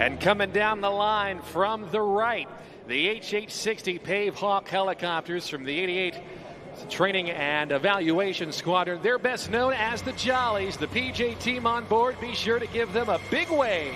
And coming down the line from the right, the HH-60 Pave Hawk helicopters from the 88 Training and Evaluation Squadron. They're best known as the Jollies. The PJ team on board. Be sure to give them a big wave.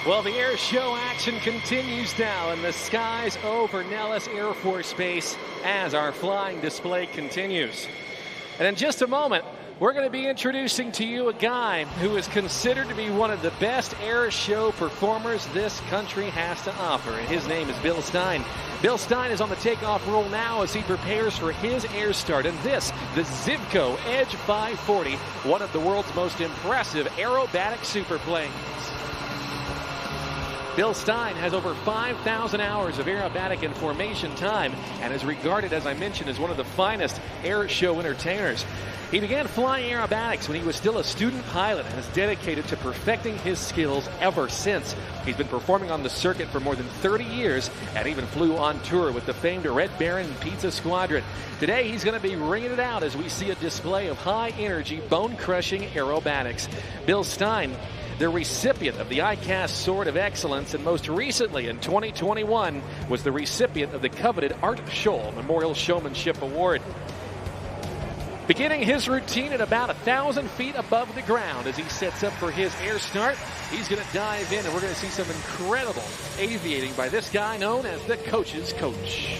Well, the air show action continues now in the skies over Nellis Air Force Base as our flying display continues. And in just a moment, we're going to be introducing to you a guy who is considered to be one of the best air show performers this country has to offer. And his name is Bill Stein. Bill Stein is on the takeoff roll now as he prepares for his air start. And this, the Zivco Edge 540, one of the world's most impressive aerobatic superplanes. Bill Stein has over 5,000 hours of aerobatic and formation time and is regarded, as I mentioned, as one of the finest air show entertainers. He began flying aerobatics when he was still a student pilot and has dedicated to perfecting his skills ever since. He's been performing on the circuit for more than 30 years and even flew on tour with the famed Red Baron Pizza Squadron. Today, he's going to be ringing it out as we see a display of high-energy, bone-crushing aerobatics. Bill Stein, the recipient of the ICAS Sword of Excellence, and most recently in 2021 was the recipient of the coveted Art Scholl Memorial Showmanship Award. Beginning his routine at about 1,000 feet above the ground as he sets up for his air start, he's going to dive in and we're going to see some incredible aviating by this guy known as the coach's coach.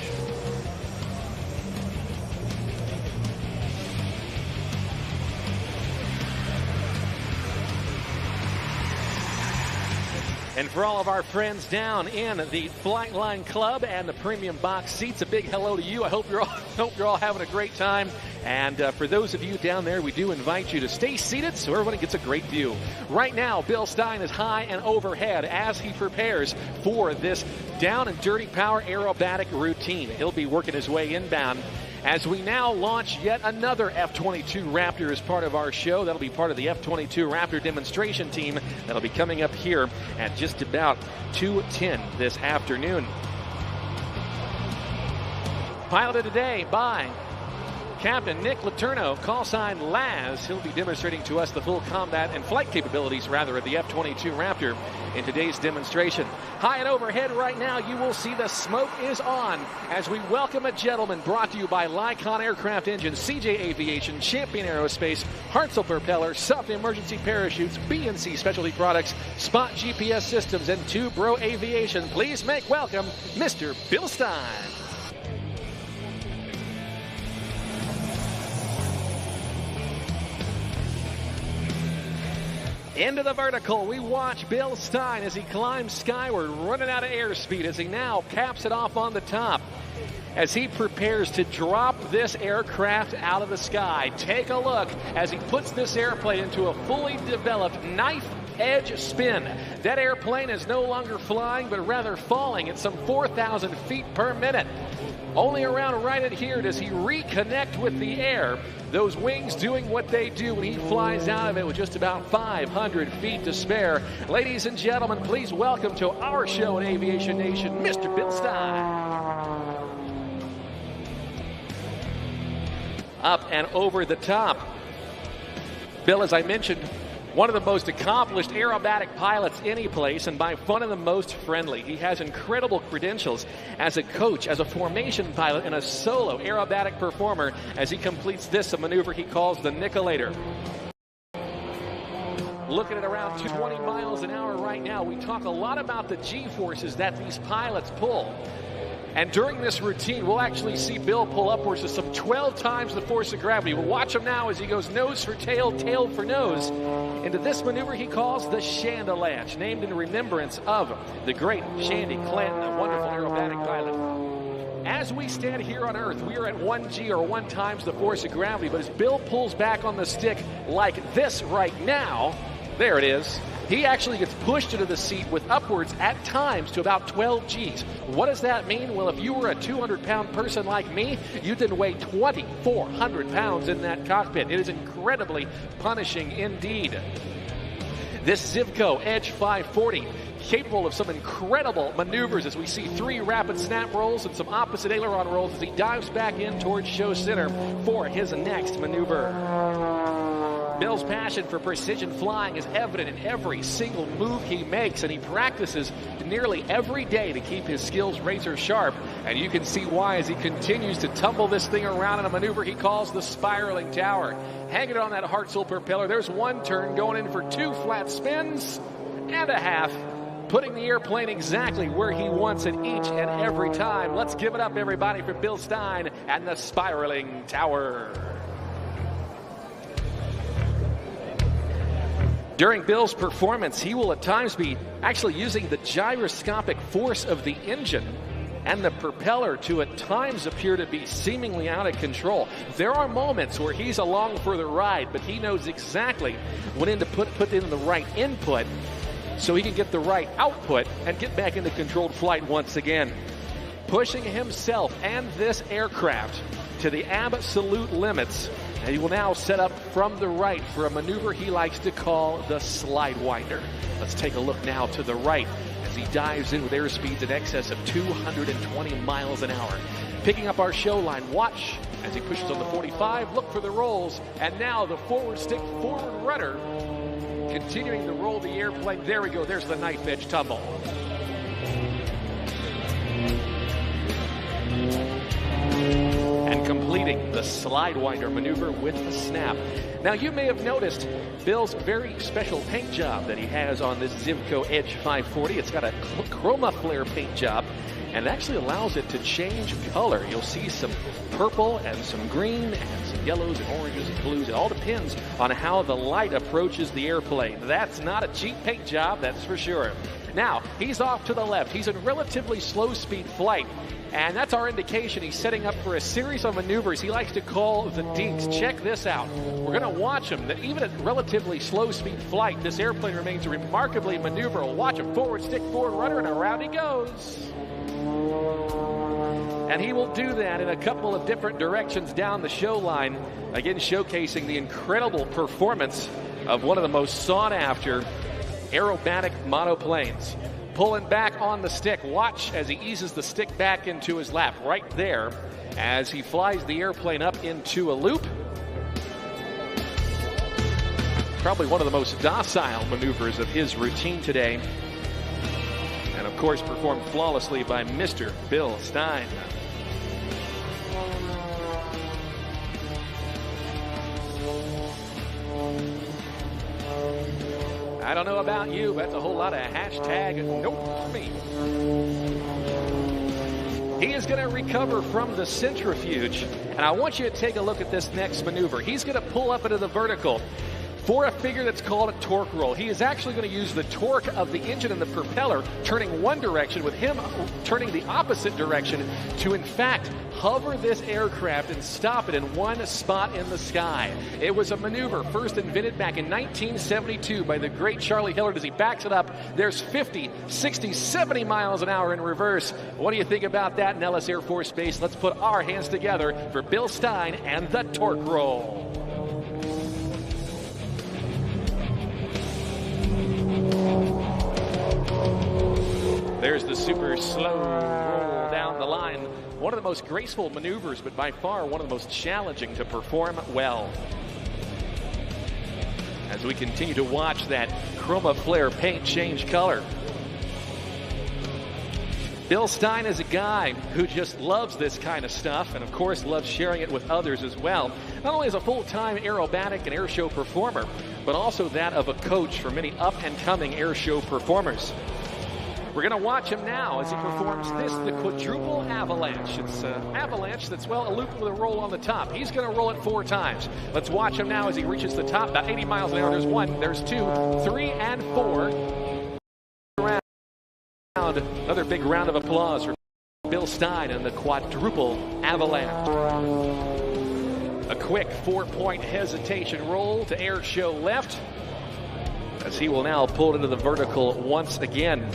And for all of our friends down in the Flight Line Club and the premium box seats, a big hello to you. I hope you're all having a great time. And for those of you down there, we do invite you to stay seated so everybody gets a great view. Right now, Bill Stein is high and overhead as he prepares for this down and dirty power aerobatic routine. He'll be working his way inbound as we now launch yet another F-22 Raptor as part of our show. That'll be part of the F-22 Raptor demonstration team that'll be coming up here at just about 2:10 this afternoon. Piloted today by Captain Nick Letourneau, call sign Laz. He'll be demonstrating to us the full combat and flight capabilities, rather, of the F-22 Raptor in today's demonstration. High and overhead right now, you will see the smoke is on as we welcome a gentleman brought to you by Lycon Aircraft Engines, CJ Aviation, Champion Aerospace, Hartzell Propeller, Soft Emergency Parachutes, B&C Specialty Products, Spot GPS Systems, and Two Bro Aviation. Please make welcome Mr. Bill Stein. Into the vertical, we watch Bill Stein as he climbs skyward, running out of airspeed as he now caps it off on the top. As he prepares to drop this aircraft out of the sky. Take a look as he puts this airplane into a fully developed knife edge spin. That airplane is no longer flying, but rather falling at some 4,000 feet per minute. Only around right at here does he reconnect with the air. Those wings doing what they do when he flies out of it with just about 500 feet to spare. Ladies and gentlemen, please welcome to our show in Aviation Nation, Mr. Bill Stein. Up and over the top. Bill, as I mentioned, one of the most accomplished aerobatic pilots any place, and by far the most friendly. He has incredible credentials as a coach, as a formation pilot, and a solo aerobatic performer as he completes this, a maneuver he calls the Nicolator. Looking at around 220 miles an hour right now. We talk a lot about the G-forces that these pilots pull. And during this routine, we'll actually see Bill pull upwards to some 12 times the force of gravity. We'll watch him now as he goes nose for tail, tail for nose, into this maneuver he calls the Chandalanche, named in remembrance of the great Shandy Clanton, a wonderful aerobatic pilot. As we stand here on Earth, we are at 1G or 1 times the force of gravity, but as Bill pulls back on the stick like this right now, there it is. He actually gets pushed into the seat with upwards at times to about 12 Gs. What does that mean? Well, if you were a 200-pound person like me, you didn't weigh 2,400 pounds in that cockpit. It is incredibly punishing indeed. This Zivco Edge 540, capable of some incredible maneuvers as we see 3 rapid snap rolls and some opposite aileron rolls as he dives back in towards show center for his next maneuver. Bill's passion for precision flying is evident in every single move he makes, and he practices nearly every day to keep his skills razor sharp. And you can see why as he continues to tumble this thing around in a maneuver he calls the spiraling tower. Hanging on that Hartzell propeller, there's 1 turn going in for 2 flat spins and a half, putting the airplane exactly where he wants it each and every time. Let's give it up, everybody, for Bill Stein and the spiraling tower. During Bill's performance, he will at times be actually using the gyroscopic force of the engine and the propeller to at times appear to be seemingly out of control. There are moments where he's along for the ride, but he knows exactly when to put in the right input so he can get the right output and get back into controlled flight once again. Pushing himself and this aircraft to the absolute limits. And he will now set up from the right for a maneuver he likes to call the slide winder. Let's take a look now to the right as he dives in with airspeeds in excess of 220 miles an hour. Picking up our show line, watch as he pushes on the 45, look for the rolls, and now the forward stick, forward rudder, continuing to roll the airplane. There we go, there's the knife edge tumble. And completing the slide winder maneuver with a snap. Now you may have noticed Bill's very special paint job that he has on this Zivco Edge 540. It's got a chroma flare paint job and it actually allows it to change color. You'll see some purple and some green and some yellows and oranges and blues. It all depends on how the light approaches the airplane. That's not a cheap paint job, that's for sure. Now, he's off to the left. He's in relatively slow speed flight. And that's our indication he's setting up for a series of maneuvers he likes to call the dinks. Check this out. We're going to watch him. That even at relatively slow speed flight, this airplane remains remarkably maneuverable. Watch him. Forward stick, forward rudder, and around he goes. And he will do that in a couple of different directions down the show line. Again, showcasing the incredible performance of one of the most sought after aerobatic monoplanes. Pulling back on the stick. Watch as he eases the stick back into his lap right there as he flies the airplane up into a loop. Probably one of the most docile maneuvers of his routine today. And of course performed flawlessly by Mr. Bill Stein. I don't know about you, but that's a whole lot of hashtag nope me. He is going to recover from the centrifuge, and I want you to take a look at this next maneuver. He's going to pull up into the vertical. for a figure that's called a torque roll. He is actually going to use the torque of the engine and the propeller turning one direction, with him turning the opposite direction to, in fact, hover this aircraft and stop it in one spot in the sky. It was a maneuver first invented back in 1972 by the great Charlie Hillard. As he backs it up, there's 50, 60, 70 miles an hour in reverse. What do you think about that in Ellis Air Force Base? Let's put our hands together for Bill Stein and the torque roll. There's the super slow roll down the line. One of the most graceful maneuvers, but by far one of the most challenging to perform well. As we continue to watch that chroma flare paint change color. Bill Stein is a guy who just loves this kind of stuff, and of course loves sharing it with others as well. Not only as a full-time aerobatic and airshow performer, but also that of a coach for many up-and-coming airshow performers. We're going to watch him now as he performs the quadruple avalanche. It's an avalanche that's, well, a loop with a roll on the top. He's going to roll it 4 times. Let's watch him now as he reaches the top, about 80 miles an hour. There's 1, there's 2, 3, and 4. Another big round of applause for Bill Stein and the quadruple avalanche. A quick 4-point hesitation roll to air show left, as he will now pull it into the vertical once again.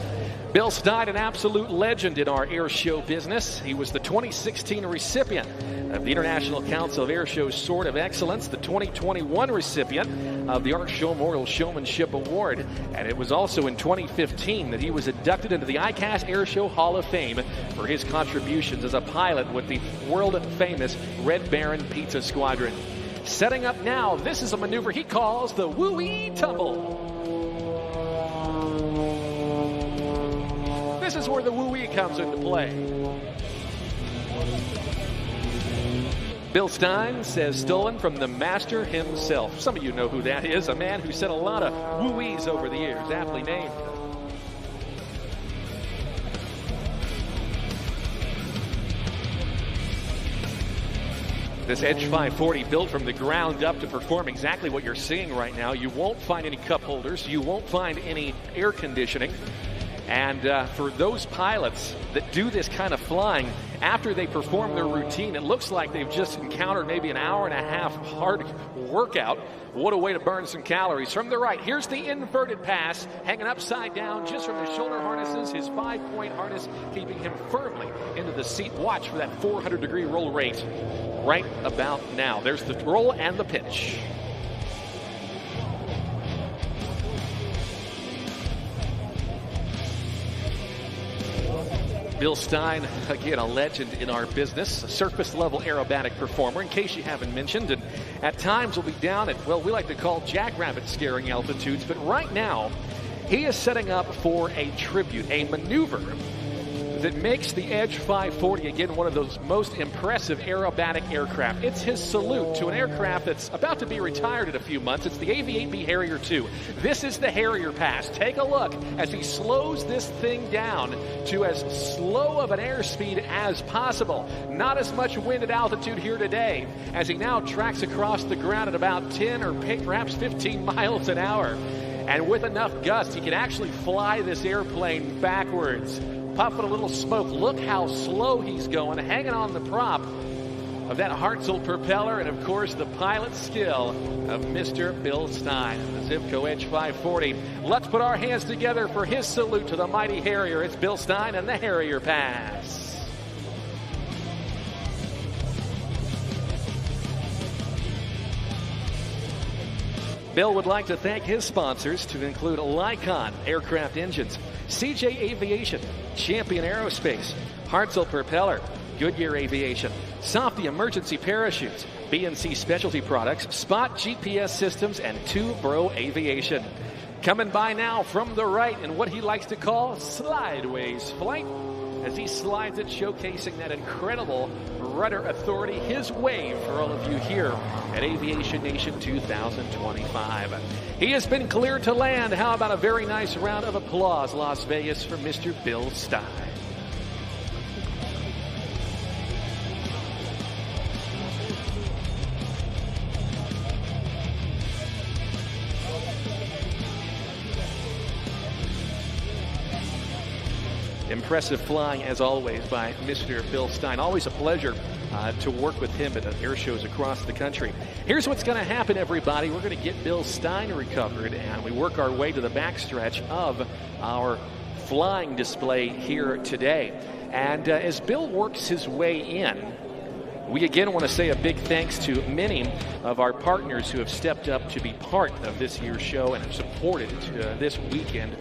Bill Stein, an absolute legend in our air show business. He was the 2016 recipient of the International Council of Air Shows Sword of Excellence, the 2021 recipient of the Art Show Memorial Showmanship Award, and it was also in 2015 that he was inducted into the ICAS Air Show Hall of Fame for his contributions as a pilot with the world-famous Red Baron Pizza Squadron. Setting up now, this is a maneuver he calls the Woo-Wee Tumble. This is where the woo-wee comes into play. Bill Stein says stolen from the master himself. Some of you know who that is, a man who said a lot of woo-wees over the years, aptly named. This Edge 540 built from the ground up to perform exactly what you're seeing right now. You won't find any cup holders. You won't find any air conditioning. And for those pilots that do this kind of flying, after they perform their routine, it looks like they've just encountered maybe an hour and a half hard workout. What a way to burn some calories. From the right, here's the inverted pass, hanging upside down just from his shoulder harnesses, his 5-point harness keeping him firmly into the seat. Watch for that 400-degree roll rate right about now. There's the roll and the pitch. Bill Stein, again, a legend in our business, a surface-level aerobatic performer, in case you haven't mentioned, and at times will be down at, well, we like to call jackrabbit-scaring altitudes, but right now, he is setting up for a tribute, a maneuver that makes the Edge 540, again, one of those most impressive aerobatic aircraft. It's his salute to an aircraft that's about to be retired in a few months. It's the Aviation Harrier II. This is the Harrier Pass. Take a look as he slows this thing down to as slow of an airspeed as possible. Not as much wind at altitude here today, as he now tracks across the ground at about 10 or perhaps 15 miles an hour. And with enough gust, he can actually fly this airplane backwards. Puffing a little smoke. Look how slow he's going, hanging on the prop of that Hartzell propeller, and of course the pilot skill of Mr. Bill Stein, the Zivco Edge 540. Let's put our hands together for his salute to the mighty Harrier. It's Bill Stein and the Harrier Pass. Bill would like to thank his sponsors, to include Lycon Aircraft Engines, CJ Aviation, Champion Aerospace, Hartzell Propeller, Goodyear Aviation, Softy Emergency Parachutes, BNC Specialty Products, Spot GPS Systems, and 2Bro Aviation. Coming by now from the right in what he likes to call slideways flight, as he slides it, showcasing that incredible rudder authority, his wave for all of you here at Aviation Nation 2025. He has been cleared to land. How about a very nice round of applause, Las Vegas, for Mr. Bill Stein. Impressive flying, as always, by Mr. Bill Stein. Always a pleasure to work with him at air shows across the country. Here's what's going to happen, everybody. We're going to get Bill Stein recovered, and we work our way to the backstretch of our flying display here today. And as Bill works his way in, we again want to say a big thanks to many of our partners who have stepped up to be part of this year's show and have supported this weekend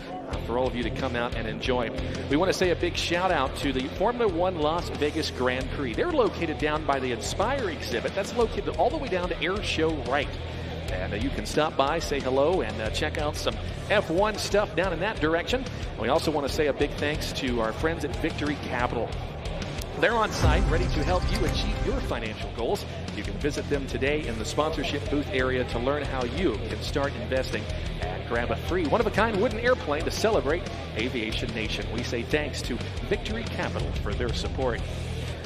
for all of you to come out and enjoy. We want to say a big shout out to the Formula One Las Vegas Grand Prix. They're located down by the Inspire exhibit. That's located all the way down to Air Show Right. And you can stop by, say hello, and check out some F1 stuff down in that direction. And we also want to say a big thanks to our friends at Victory Capital. They're on site, ready to help you achieve your financial goals. You can visit them today in the sponsorship booth area to learn how you can start investing and grab a free one-of-a-kind wooden airplane to celebrate Aviation Nation. We say thanks to Victory Capital for their support.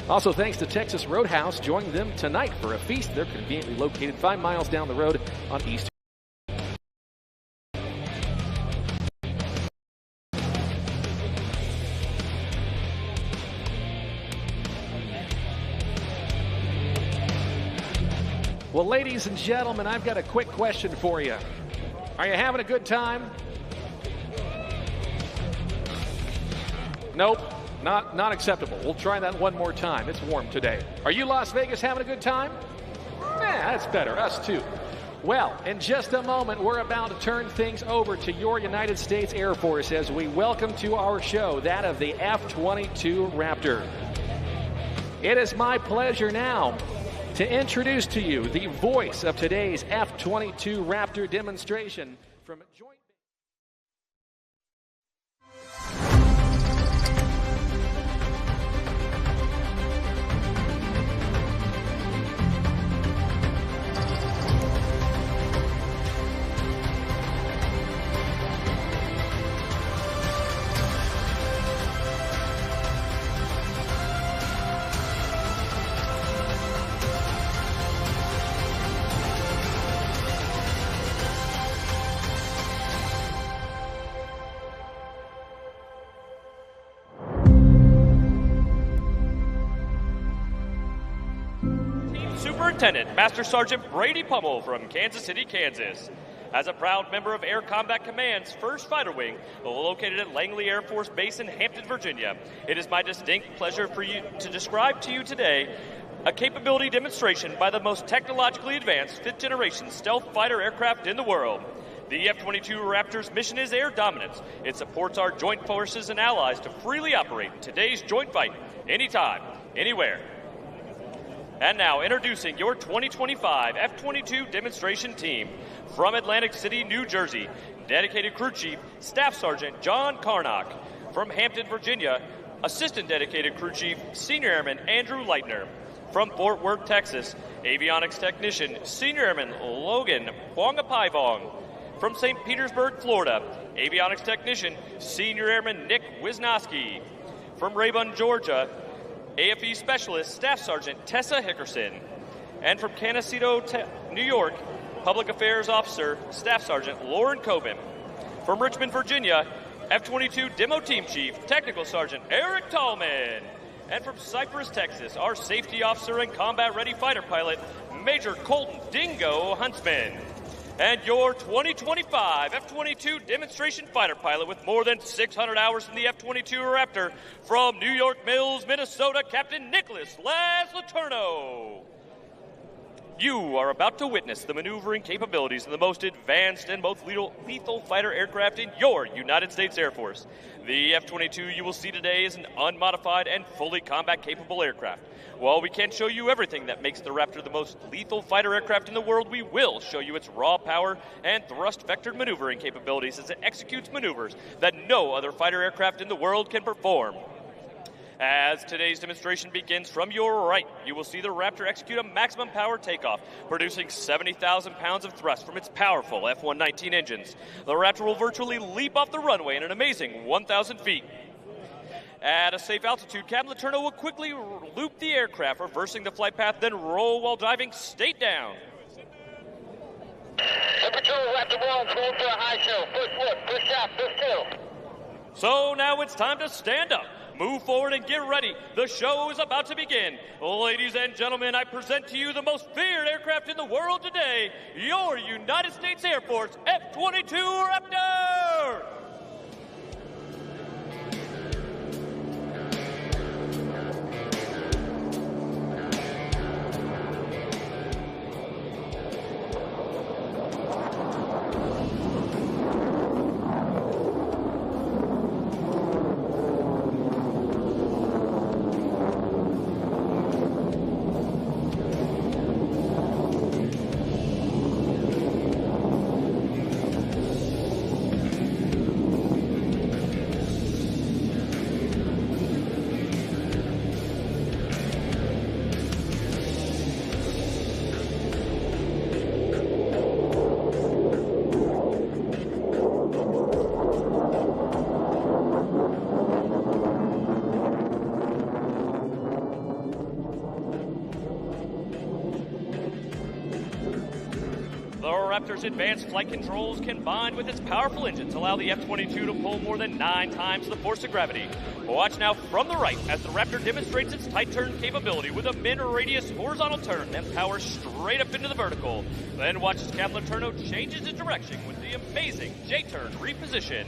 Also, thanks to Texas Roadhouse. Join them tonight for a feast. They're conveniently located 5 miles down the road on East. Well, ladies and gentlemen, I've got a quick question for you. Are you having a good time? Nope, not acceptable. We'll try that one more time. It's warm today. Are you Las Vegas having a good time? Yeah, that's better. Us too. Well, in just a moment, we're about to turn things over to your United States Air Force as we welcome to our show that of the F-22 Raptor. It is my pleasure now to introduce to you the voice of today's F-22 Raptor demonstration from Joint. Superintendent Master Sergeant Brady Pummel from Kansas City, Kansas. As a proud member of Air Combat Command's 1st Fighter Wing, located at Langley Air Force Base in Hampton, Virginia, it is my distinct pleasure for you to describe to you today a capability demonstration by the most technologically advanced 5th-generation stealth fighter aircraft in the world. The F-22 Raptor's mission is air dominance. It supports our joint forces and allies to freely operate in today's joint fight, anytime, anywhere. And now, introducing your 2025 F-22 demonstration team. From Atlantic City, New Jersey, Dedicated Crew Chief, Staff Sergeant John Carnock. From Hampton, Virginia, Assistant Dedicated Crew Chief, Senior Airman Andrew Leitner. From Fort Worth, Texas, Avionics Technician, Senior Airman Logan Wongapaivong. From St. Petersburg, Florida, Avionics Technician, Senior Airman Nick Wisnowski. From Rayburn, Georgia, AFE Specialist, Staff Sergeant Tessa Hickerson. And from Canacito, New York, Public Affairs Officer, Staff Sergeant Lauren Coben. From Richmond, Virginia, F-22 Demo Team Chief, Technical Sergeant Eric Tallman. And from Cypress, Texas, our Safety Officer and Combat-Ready Fighter Pilot, Major Colton Dingo Huntsman. And your 2025 F-22 demonstration fighter pilot with more than 600 hours in the F-22 Raptor from New York Mills, Minnesota, Captain Nicholas Laturno. You are about to witness the maneuvering capabilities of the most advanced and most lethal fighter aircraft in your United States Air Force. The F-22 you will see today is an unmodified and fully combat-capable aircraft. While we can't show you everything that makes the Raptor the most lethal fighter aircraft in the world, we will show you its raw power and thrust-vectored maneuvering capabilities as it executes maneuvers that no other fighter aircraft in the world can perform. As today's demonstration begins, from your right, you will see the Raptor execute a maximum power takeoff, producing 70,000 pounds of thrust from its powerful F-119 engines. The Raptor will virtually leap off the runway in an amazing 1,000 feet. At a safe altitude, Captain Laturno will quickly loop the aircraft, reversing the flight path, then roll while diving straight down. Temperature Raptor 1, hold for a high tail. Push 1, push out, push 2. So now it's time to stand up. Move forward and get ready. The show is about to begin. Ladies and gentlemen, I present to you the most feared aircraft in the world today, your United States Air Force F-22 Raptor! Raptor's advanced flight controls combined with its powerful engines allow the F-22 to pull more than 9 times the force of gravity. Watch now from the right as the Raptor demonstrates its tight turn capability with a min-radius horizontal turn and power straight up into the vertical. Then watch as Captain Turno changes its direction with the amazing J-turn reposition.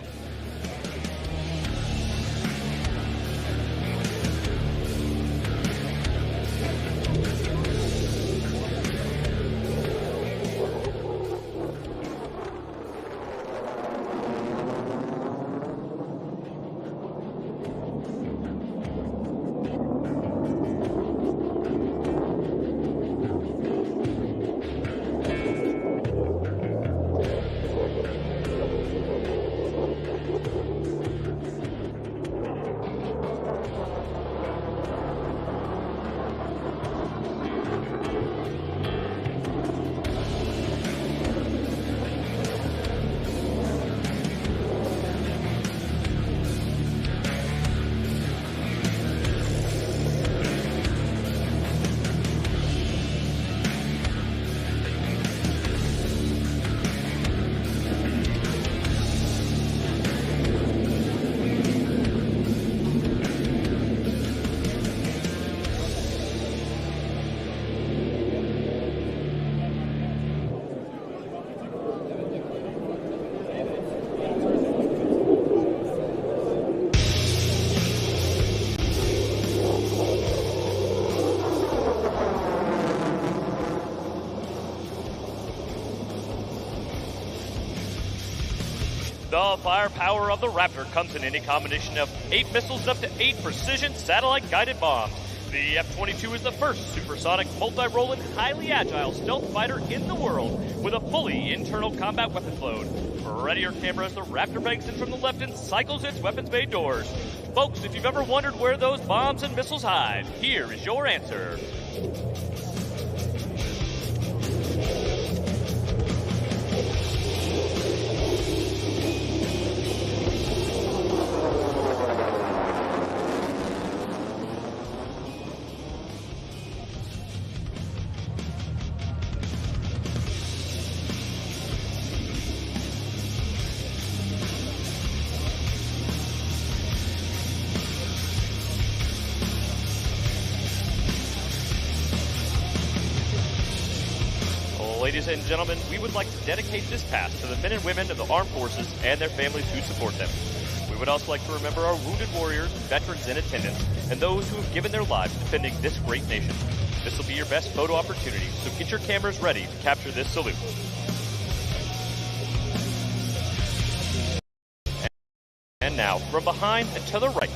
The firepower of the Raptor comes in any combination of 8 missiles and up to 8 precision satellite-guided bombs. The F-22 is the first supersonic, multi-role, and highly agile stealth fighter in the world with a fully internal combat weapons load. Ready your camera as the Raptor banks in from the left and cycles its weapons bay doors. Folks, if you've ever wondered where those bombs and missiles hide, here is your answer. Ladies and gentlemen, we would like to dedicate this pass to the men and women of the armed forces and their families who support them. We would also like to remember our wounded warriors, veterans in attendance, and those who have given their lives defending this great nation. This will be your best photo opportunity, so get your cameras ready to capture this salute. And now, from behind and to the right,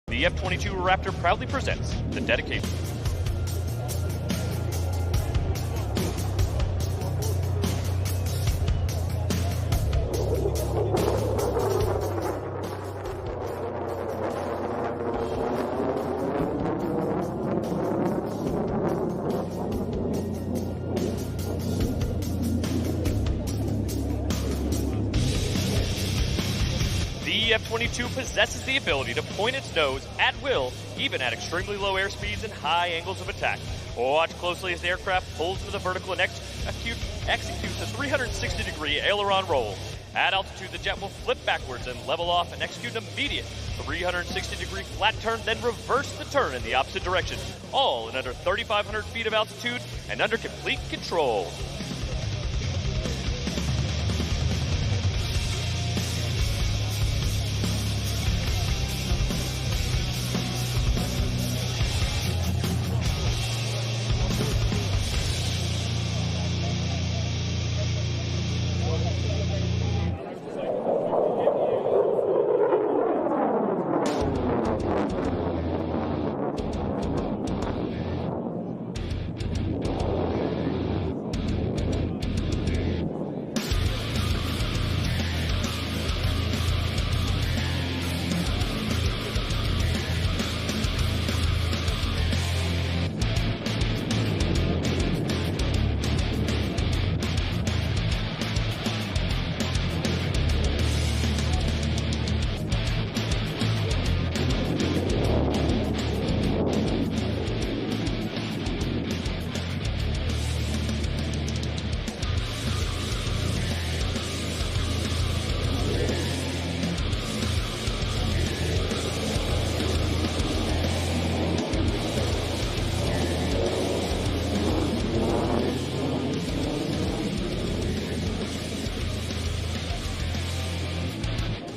the F-22 Raptor proudly presents the dedication. The F-22 possesses the ability to point its nose at will, even at extremely low airspeeds and high angles of attack. Watch closely as the aircraft pulls into the vertical and executes a 360-degree aileron roll. At altitude, the jet will flip backwards and level off and execute an immediate 360-degree flat turn, then reverse the turn in the opposite direction, all in under 3,500 feet of altitude and under complete control.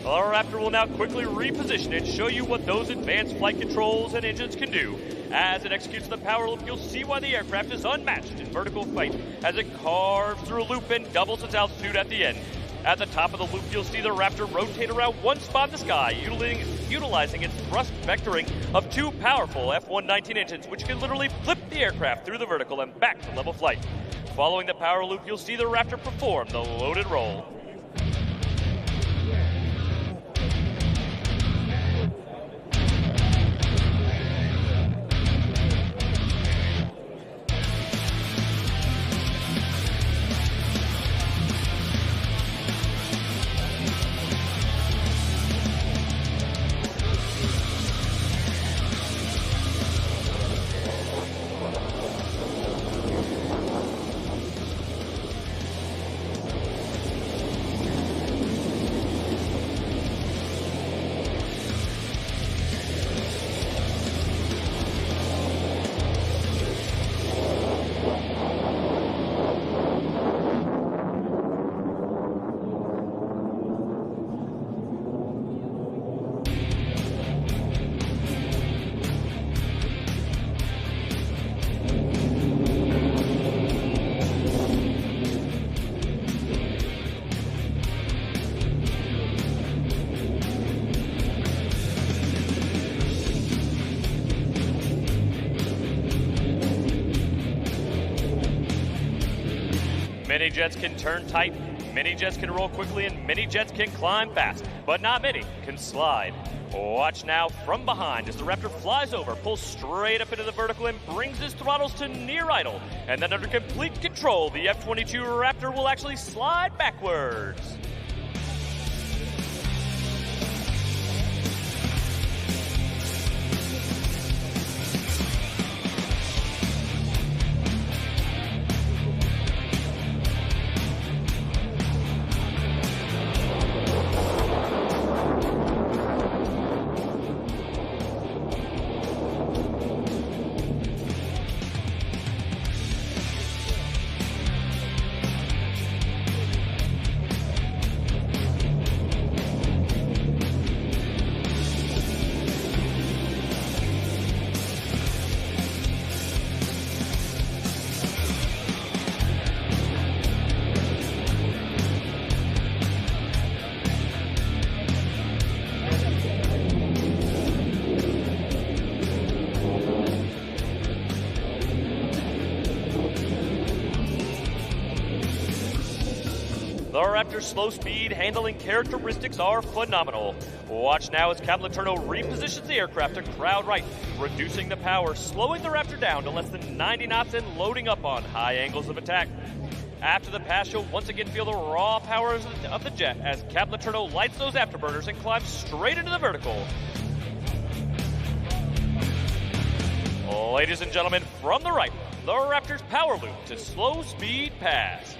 Our Raptor will now quickly reposition and show you what those advanced flight controls and engines can do. As it executes the power loop, you'll see why the aircraft is unmatched in vertical flight as it carves through a loop and doubles its altitude at the end. At the top of the loop, you'll see the Raptor rotate around one spot in the sky, utilizing its thrust vectoring of two powerful F-119 engines, which can literally flip the aircraft through the vertical and back to level flight. Following the power loop, you'll see the Raptor perform the loaded roll. Mini jets can turn tight, mini jets can roll quickly, and mini jets can climb fast, but not many can slide. Watch now from behind as the Raptor flies over, pulls straight up into the vertical, and brings his throttles to near idle. And then under complete control, the F-22 Raptor will actually slide backwards. The Raptor's slow speed handling characteristics are phenomenal. Watch now as Captain Letourneau repositions the aircraft to crowd right, reducing the power, slowing the Raptor down to less than 90 knots and loading up on high angles of attack. After the pass, you'll once again feel the raw power of the jet as Captain Letourneau lights those afterburners and climbs straight into the vertical. Ladies and gentlemen, from the right, the Raptor's power loop to slow speed pass.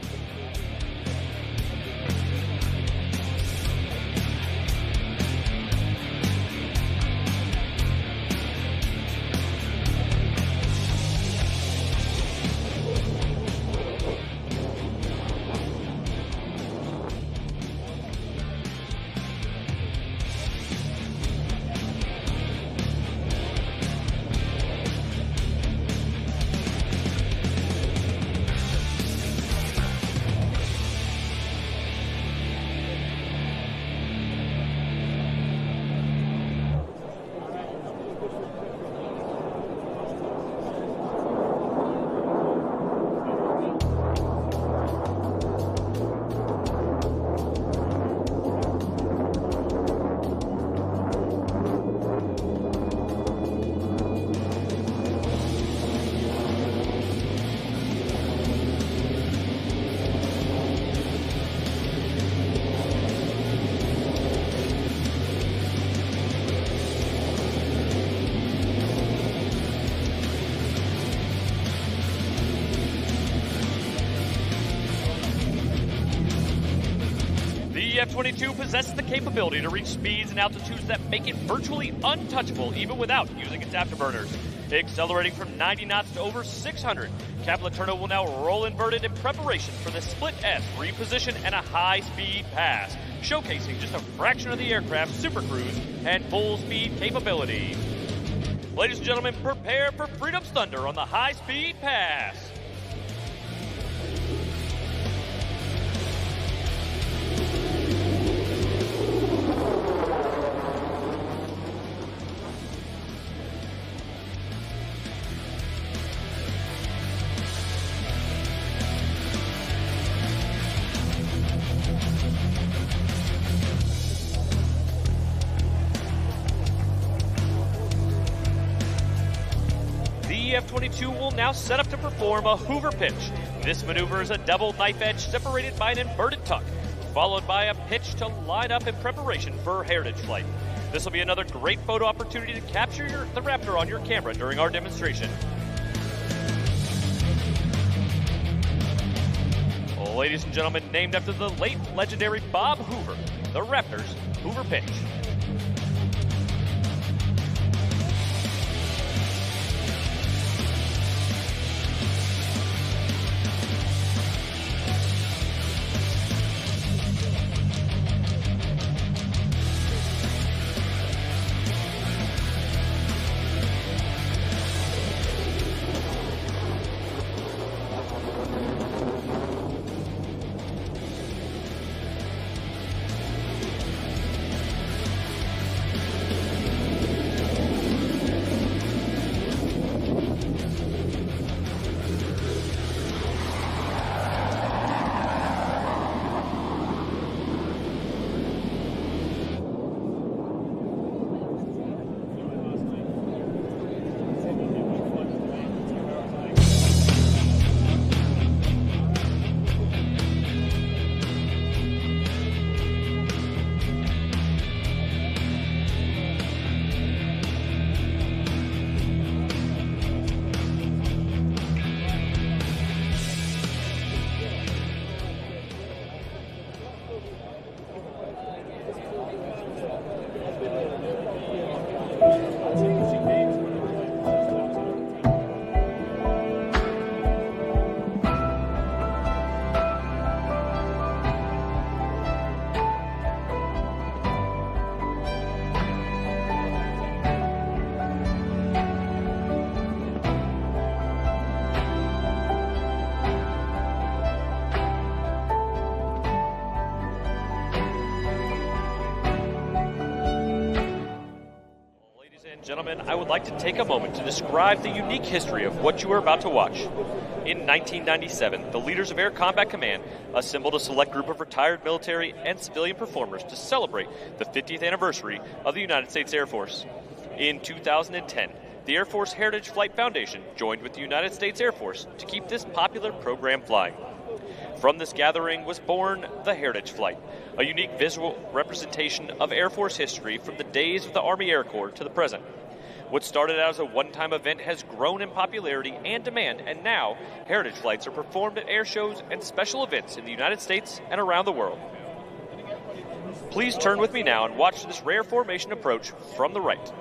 The F-22 possesses the capability to reach speeds and altitudes that make it virtually untouchable even without using its afterburners. Accelerating from 90 knots to over 600, Capitano will now roll inverted in preparation for the split S reposition and a high-speed pass, showcasing just a fraction of the aircraft's supercruise and full-speed capability. Ladies and gentlemen, prepare for Freedom's Thunder on the high-speed pass. The F-22 will now set up to perform a Hoover pitch. This maneuver is a double knife edge separated by an inverted tuck, followed by a pitch to line up in preparation for heritage flight. This will be another great photo opportunity to capture the Raptor on your camera during our demonstration. Ladies and gentlemen, named after the late legendary Bob Hoover, the Raptor's Hoover pitch. Gentlemen, I would like to take a moment to describe the unique history of what you are about to watch. In 1997, the leaders of Air Combat Command assembled a select group of retired military and civilian performers to celebrate the 50th anniversary of the United States Air Force. In 2010, the Air Force Heritage Flight Foundation joined with the United States Air Force to keep this popular program flying. From this gathering was born the Heritage Flight, a unique visual representation of Air Force history from the days of the Army Air Corps to the present. What started out as a one-time event has grown in popularity and demand, and now Heritage Flights are performed at air shows and special events in the United States and around the world. Please turn with me now and watch this rare formation approach from the right.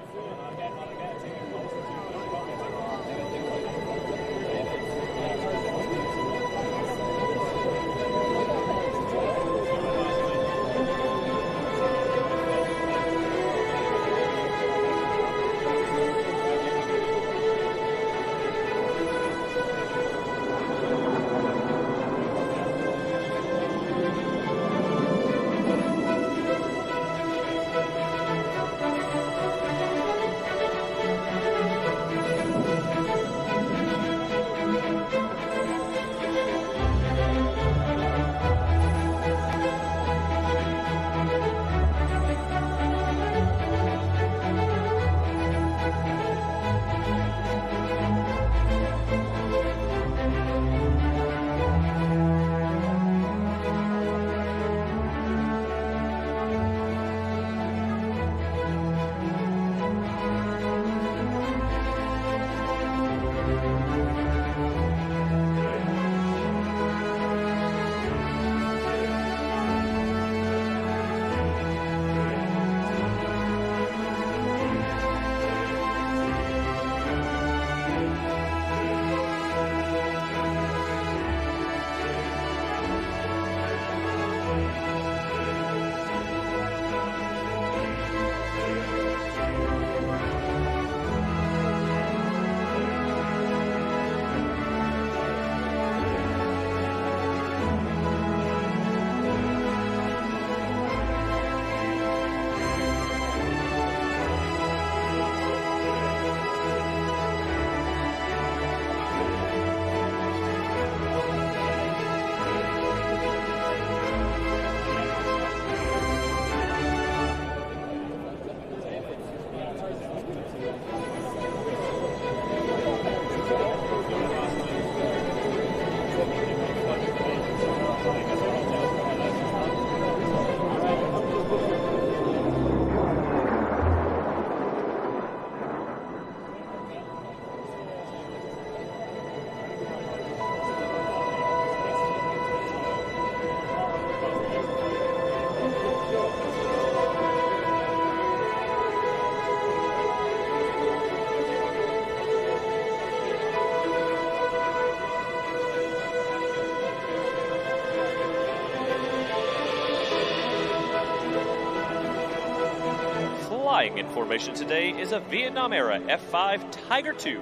Flying in formation today is a Vietnam-era F-5 Tiger II,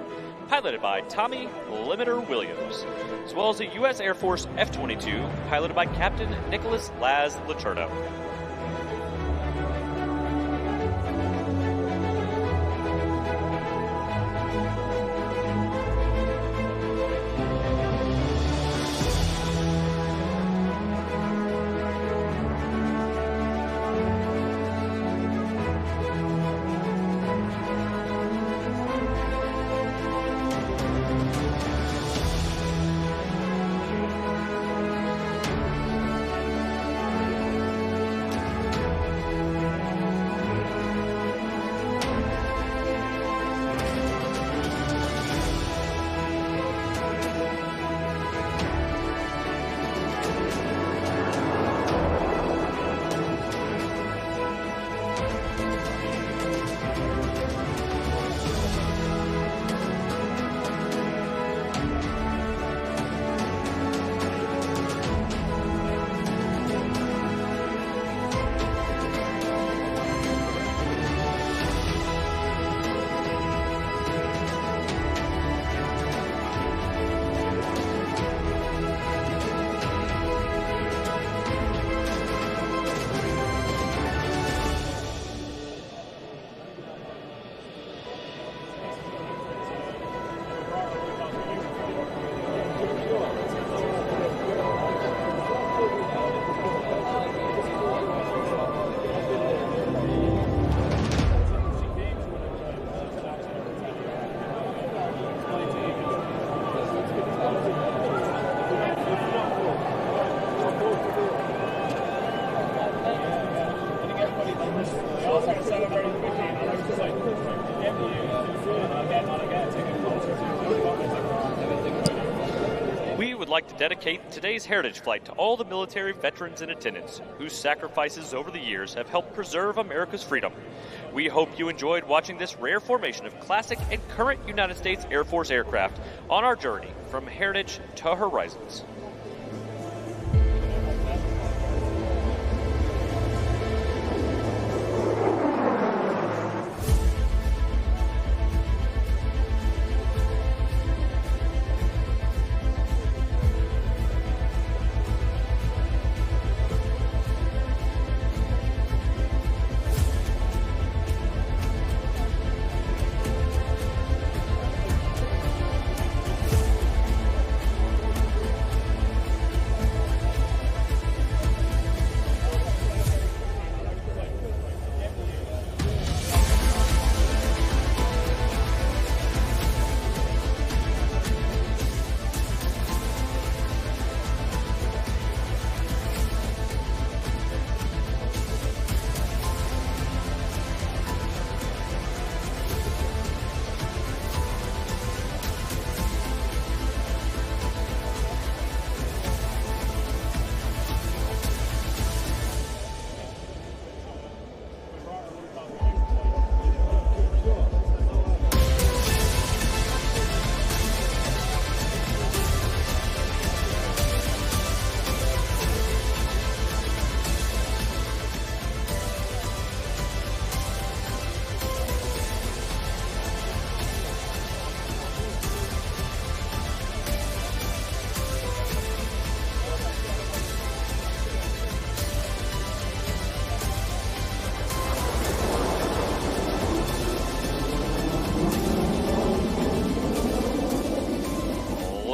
piloted by Tommy Limiter Williams, as well as a U.S. Air Force F-22, piloted by Captain Nicholas Laz Letourneau. We would like to dedicate today's Heritage Flight to all the military veterans in attendance whose sacrifices over the years have helped preserve America's freedom. We hope you enjoyed watching this rare formation of classic and current United States Air Force aircraft on our journey from heritage to horizons.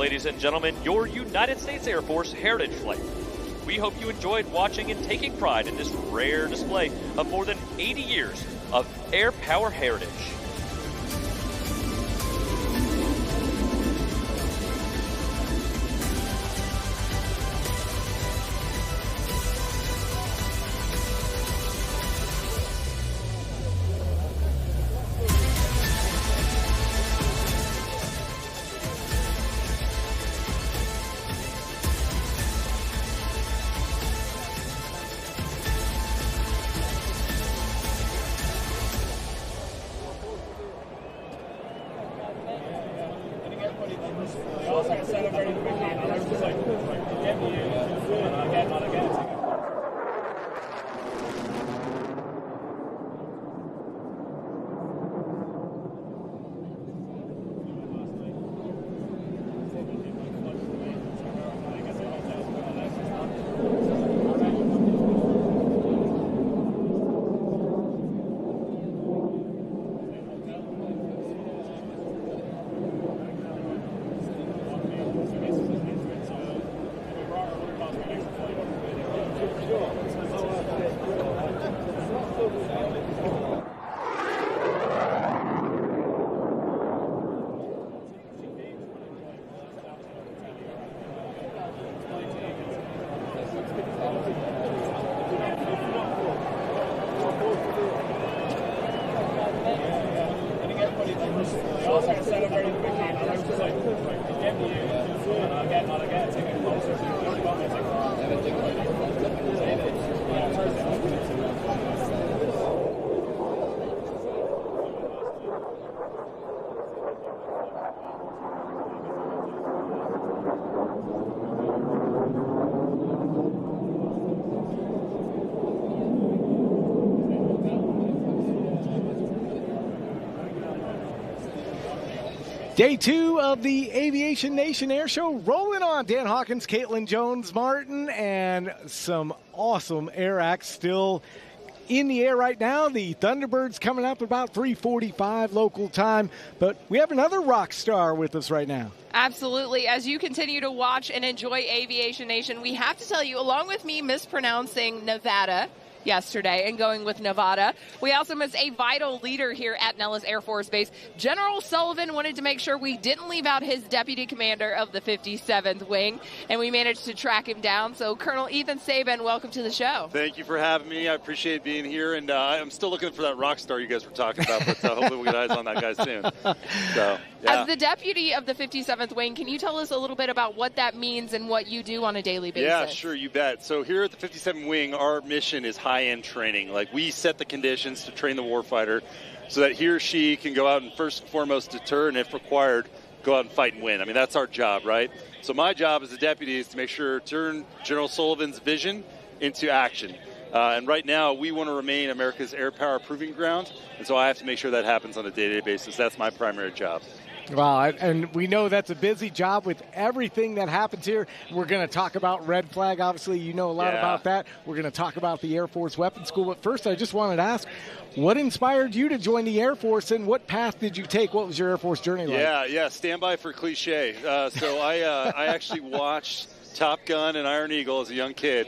Ladies and gentlemen, your United States Air Force Heritage Flight. We hope you enjoyed watching and taking pride in this rare display of more than 80 years of air power heritage. Day 2 of the Aviation Nation Air Show rolling on. Dan Hawkins, Caitlin Jones-Martin, and some awesome air acts still in the air right now. The Thunderbirds coming up about 3:45 local time, but we have another rock star with us right now. Absolutely. As you continue to watch and enjoy Aviation Nation, we have to tell you, along with me mispronouncing Nevada yesterday and going with Nevada, we also missed a vital leader here at Nellis Air Force Base. General Sullivan wanted to make sure we didn't leave out his deputy commander of the 57th Wing, and we managed to track him down. So Colonel Ethan Saban, welcome to the show. Thank you for having me. I appreciate being here, and I'm still looking for that rock star you guys were talking about, but hopefully we'll get eyes on that guy soon. So, yeah. As the deputy of the 57th Wing, can you tell us a little bit about what that means and what you do on a daily basis? Yeah, sure, you bet. So here at the 57th Wing, our mission is high-end training. Like, we set the conditions to train the warfighter so that he or she can go out and first and foremost deter, and if required, go out and fight and win. I mean, that's our job, right? So my job as a deputy is to make sure to turn General Sullivan's vision into action. And right now, we want to remain America's air power proving ground, and so I have to make sure that happens on a day-to-day basis. That's my primary job. Wow, and we know that's a busy job with everything that happens here. We're going to talk about Red Flag. Obviously, you know a lot about that. We're going to talk about the Air Force Weapons School. But first, I just wanted to ask, what inspired you to join the Air Force, and what path did you take? What was your Air Force journey like? Yeah, stand by for cliche. So I actually watched Top Gun and Iron Eagle as a young kid.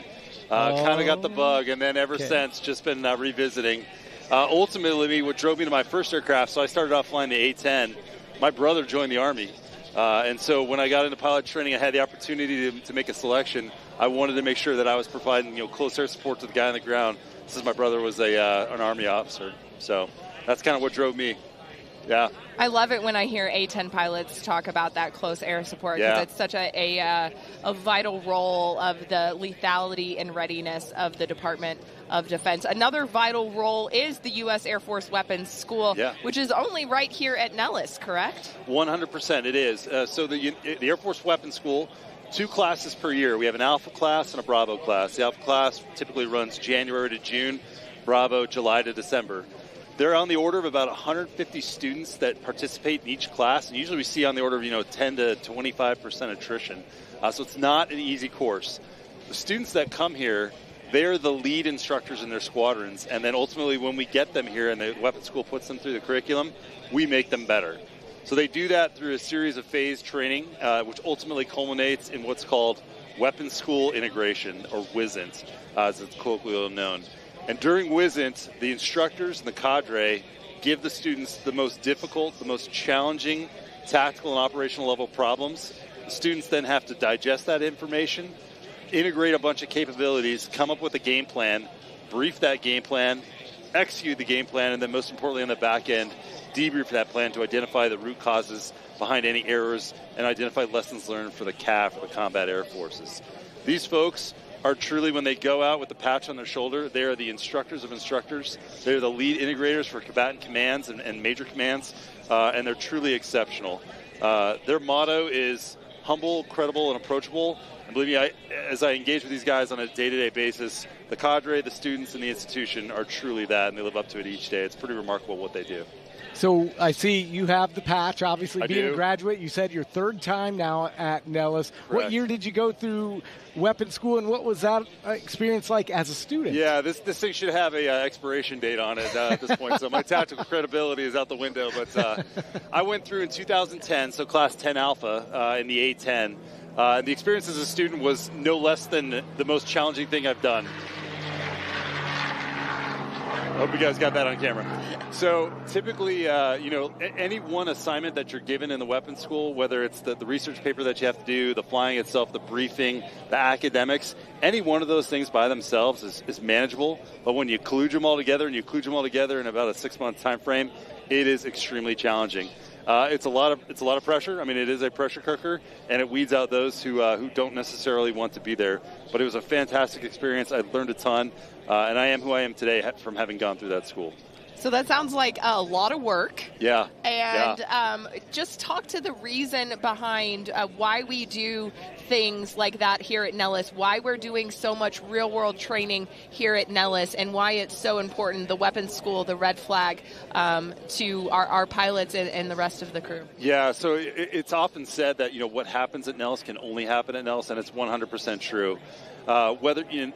Kind of got the bug, and then ever since, just been revisiting. Ultimately, what drove me to my first aircraft, so I started off flying the A-10. My brother joined the Army, and so when I got into pilot training, I had the opportunity to make a selection. I wanted to make sure that I was providing close air support to the guy on the ground, since my brother was an Army officer. So that's kind of what drove me. Yeah. I love it when I hear A-10 pilots talk about that close air support, because it's such a vital role of the lethality and readiness of the Department of Defense. Another vital role is the U.S. Air Force Weapons School, which is only right here at Nellis, correct? 100% it is. So the Air Force Weapons School, 2 classes per year. We have an Alpha class and a Bravo class. The Alpha class typically runs January to June, Bravo July to December. They're on the order of about 150 students that participate in each class, and usually we see on the order of 10 to 25% attrition. So it's not an easy course. The students that come here, they're the lead instructors in their squadrons, and then ultimately when we get them here and the weapons school puts them through the curriculum, we make them better. So they do that through a series of phased training, which ultimately culminates in what's called Weapons School Integration, or WISNT, as it's colloquially known. And during WISNT, the instructors and the cadre give the students the most difficult, the most challenging tactical and operational level problems. The students then have to digest that information, integrate a bunch of capabilities, come up with a game plan, brief that game plan, execute the game plan, and then most importantly on the back end, debrief that plan to identify the root causes behind any errors and identify lessons learned for the CAF, or the Combat Air Forces. These folks are truly, when they go out with the patch on their shoulder, they are the instructors of instructors. They're the lead integrators for combatant commands and major commands, and they're truly exceptional. Their motto is humble, credible, and approachable. And believe me, as I engage with these guys on a day-to-day basis, the cadre, the students, and the institution are truly that, and they live up to it each day. It's pretty remarkable what they do. So I see you have the patch, obviously being a graduate. You said your 3rd time now at Nellis. Correct. What year did you go through weapons school, and what was that experience like as a student? Yeah, this thing should have a expiration date on it at this point, so my tactical credibility is out the window. But I went through in 2010, so Class 10 Alpha in the A-10. The experience as a student was no less than the most challenging thing I've done. I hope you guys got that on camera. So typically, any one assignment that you're given in the weapons school, whether it's the research paper that you have to do, the flying itself, the briefing, the academics, any one of those things by themselves is manageable. But when you kludge them all together, and you kludge them all together in about a 6-month time frame, it is extremely challenging. It's a lot of pressure. I mean, it is a pressure cooker, and it weeds out those who don't necessarily want to be there. But it was a fantastic experience. I learned a ton, and I am who I am today from having gone through that school. So that sounds like a lot of work. Yeah. And just talk to the reason behind why we do things like that here at Nellis, why we're doing so much real-world training here at Nellis, and why it's so important, the weapons school, the red flag, to our pilots and the rest of the crew. Yeah, so it's often said that, what happens at Nellis can only happen at Nellis, and it's 100% true. A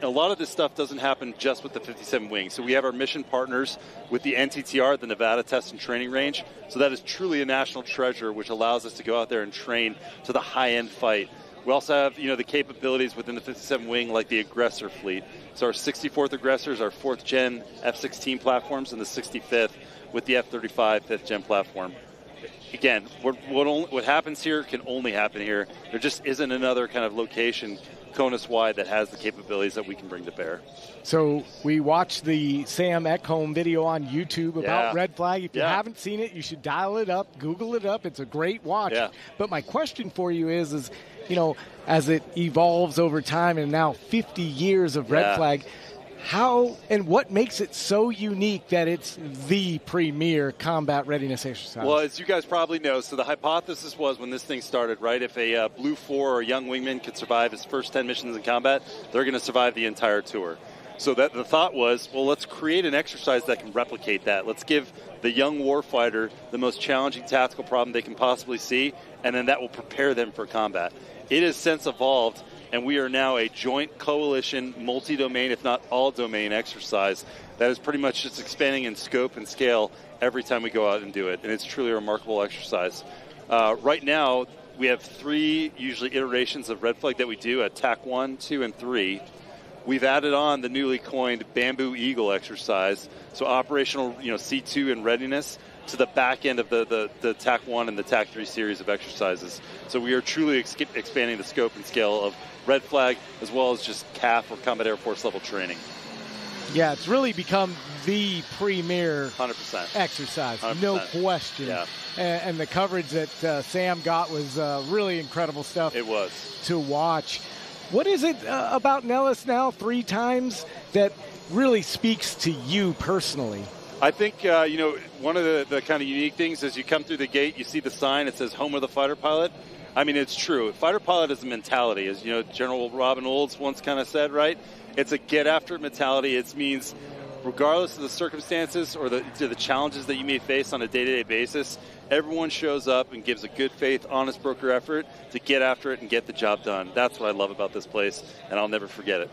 lot of this stuff doesn't happen just with the 57 wing. So we have our mission partners with the NTTR, the Nevada Test and Training Range. So that is truly a national treasure, which allows us to go out there and train to the high-end fight. We also have, the capabilities within the 57 wing, like the aggressor fleet. So our 64th aggressors, our 4th gen F-16 platforms, and the 65th with the F-35 5th gen platform. Again, what happens here can only happen here. There just isn't another kind of location CONUS-wide that has the capabilities that we can bring to bear. So we watched the Sam Ekholm video on YouTube about Red Flag. If you haven't seen it, you should dial it up, Google it up. It's a great watch. Yeah. But my question for you is, as it evolves over time and now 50 years of Red Flag, how and what makes it so unique that it's the premier combat readiness exercise? Well, as you guys probably know, so the hypothesis was when this thing started, right, if a Blue 4 or a young wingman could survive his first 10 missions in combat, they're going to survive the entire tour. So that the thought was, well, let's create an exercise that can replicate that. Let's give the young warfighter the most challenging tactical problem they can possibly see, and then that will prepare them for combat. It has since evolved, and we are now a joint coalition, multi-domain, if not all-domain exercise that is pretty much just expanding in scope and scale every time we go out and do it. And it's truly a remarkable exercise. Right now, we have 3 usually iterations of Red Flag that we do at TAC 1, 2, and 3. We've added on the newly coined Bamboo Eagle exercise, so operational C2 and readiness, to the back end of the TAC 1 and the TAC 3 series of exercises. So we are truly expanding the scope and scale of Red Flag as well as just CAF or Combat Air Force level training. Yeah, it's really become the premier 100% exercise, 100%. No question. Yeah. And the coverage that Sam got was really incredible stuff. It was. To watch. What is it about Nellis now 3 times that really speaks to you personally? I think, one of the kind of unique things is you come through the gate, you see the sign, it says home of the fighter pilot. I mean, it's true. Fighter pilot is a mentality, as General Robin Olds once kind of said, right? It's a get after it mentality. It means regardless of the circumstances or the challenges that you may face on a day-to-day basis, everyone shows up and gives a good faith, honest broker effort to get after it and get the job done. That's what I love about this place, and I'll never forget it.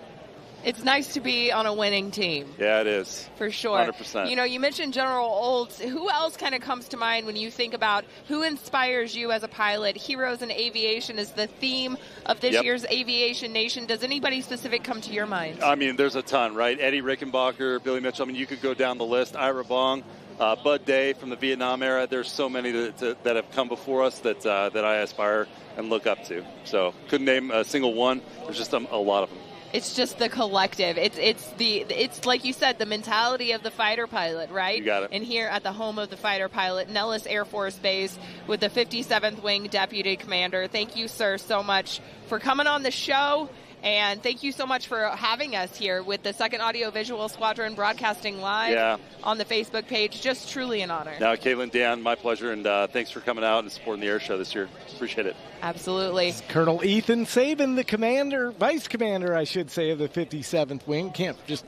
It's nice to be on a winning team. Yeah, it is. For sure. 100%. You mentioned General Olds. Who else kind of comes to mind when you think about who inspires you as a pilot? Heroes in Aviation is the theme of this year's Aviation Nation. Does anybody specific come to your mind? I mean, there's a ton, right? Eddie Rickenbacker, Billy Mitchell. I mean, you could go down the list. Ira Bong, Bud Day from the Vietnam era. There's so many that have come before us that I aspire and look up to. So couldn't name a single one. There's just a lot of them. It's just the collective. It's like you said, the mentality of the fighter pilot, right? You got it. And here at the home of the fighter pilot, Nellis Air Force Base, with the 57th Wing Deputy Commander. Thank you, sir, so much for coming on the show. And thank you so much for having us here with the 2nd Audio-Visual Squadron broadcasting live on the Facebook page. Just truly an honor. Now, Caitlin, Dan, my pleasure, and thanks for coming out and supporting the air show this year. Appreciate it. Absolutely. It's Colonel Ethan Sabin, the vice commander, I should say, of the 57th Wing. Can't just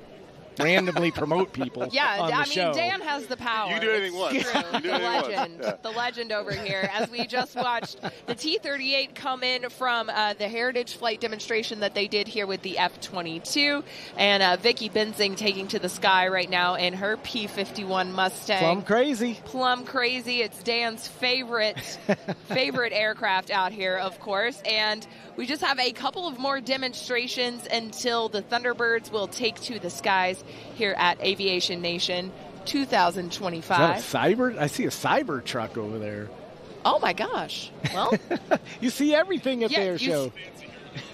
randomly promote people on the show. Dan has the power. You can do anything once. The legend over here. As we just watched the T-38 come in from the Heritage Flight demonstration that they did here with the F-22, and Vicky Benzing taking to the sky right now in her P-51 Mustang. Plum crazy. It's Dan's favorite aircraft out here, of course, and we just have a couple of more demonstrations until the Thunderbirds will take to the skies here at Aviation Nation 2025. Is that a cyber? I see a cyber truck over there. Oh my gosh. Well, you see everything at the air show.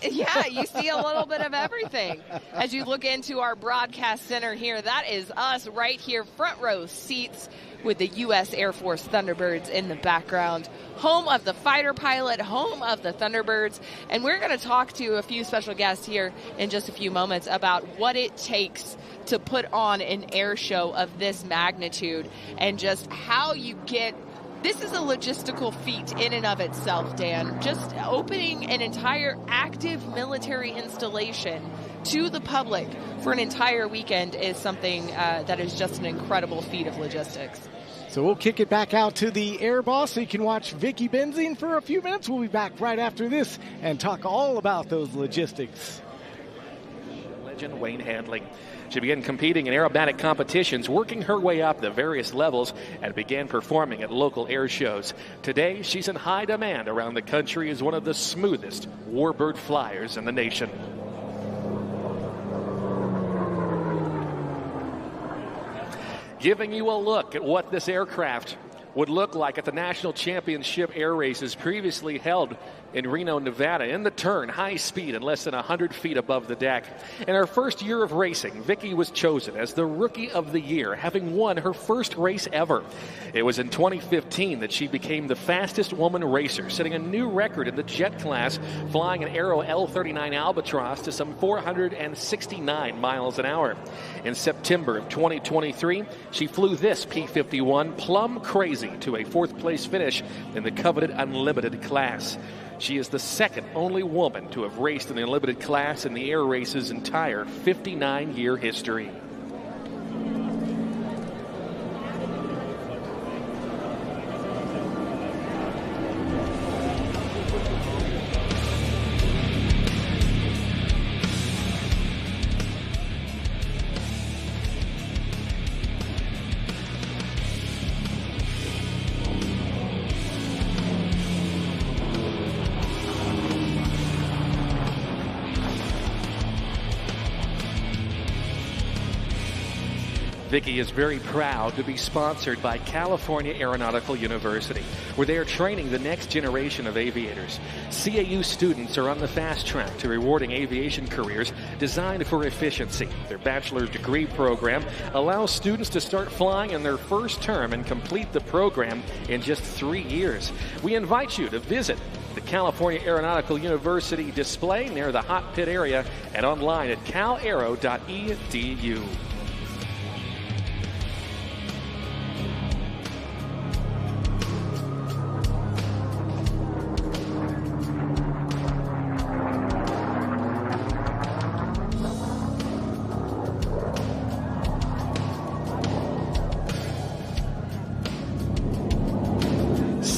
Yeah, you see a little bit of everything. As you look into our broadcast center here, that is us right here, front row seats with the U.S. Air Force Thunderbirds in the background. Home of the fighter pilot, home of the Thunderbirds. And we're going to talk to a few special guests here in just a few moments about what it takes to put on an air show of this magnitude and just how you get This is a logistical feat in and of itself, Dan. Just opening an entire active military installation to the public for an entire weekend is something that is just an incredible feat of logistics. So we'll kick it back out to the Air Boss so you can watch Vicki Benzing for a few minutes. We'll be back right after this and talk all about those logistics. Legend Wayne Handling. She began competing in aerobatic competitions, working her way up the various levels, and began performing at local air shows. Today, she's in high demand around the country as one of the smoothest warbird flyers in the nation. Giving you a look at what this aircraft would look like at the National Championship air races previously held in Reno, Nevada. In the turn, high speed and less than 100 feet above the deck. In her first year of racing, Vicki was chosen as the Rookie of the Year, having won her first race ever. It was in 2015 that she became the fastest woman racer, setting a new record in the jet class, flying an Aero L-39 Albatross to some 469 miles an hour. In September of 2023, she flew this P-51 plumb crazy to a fourth-place finish in the coveted Unlimited class. She is the second only woman to have raced in the Unlimited class in the air race's entire 59-year history. Vicki is very proud to be sponsored by California Aeronautical University, where they are training the next generation of aviators. CAU students are on the fast track to rewarding aviation careers designed for efficiency. Their bachelor's degree program allows students to start flying in their first term and complete the program in just 3 years. We invite you to visit the California Aeronautical University display near the hot pit area and online at calaero.edu.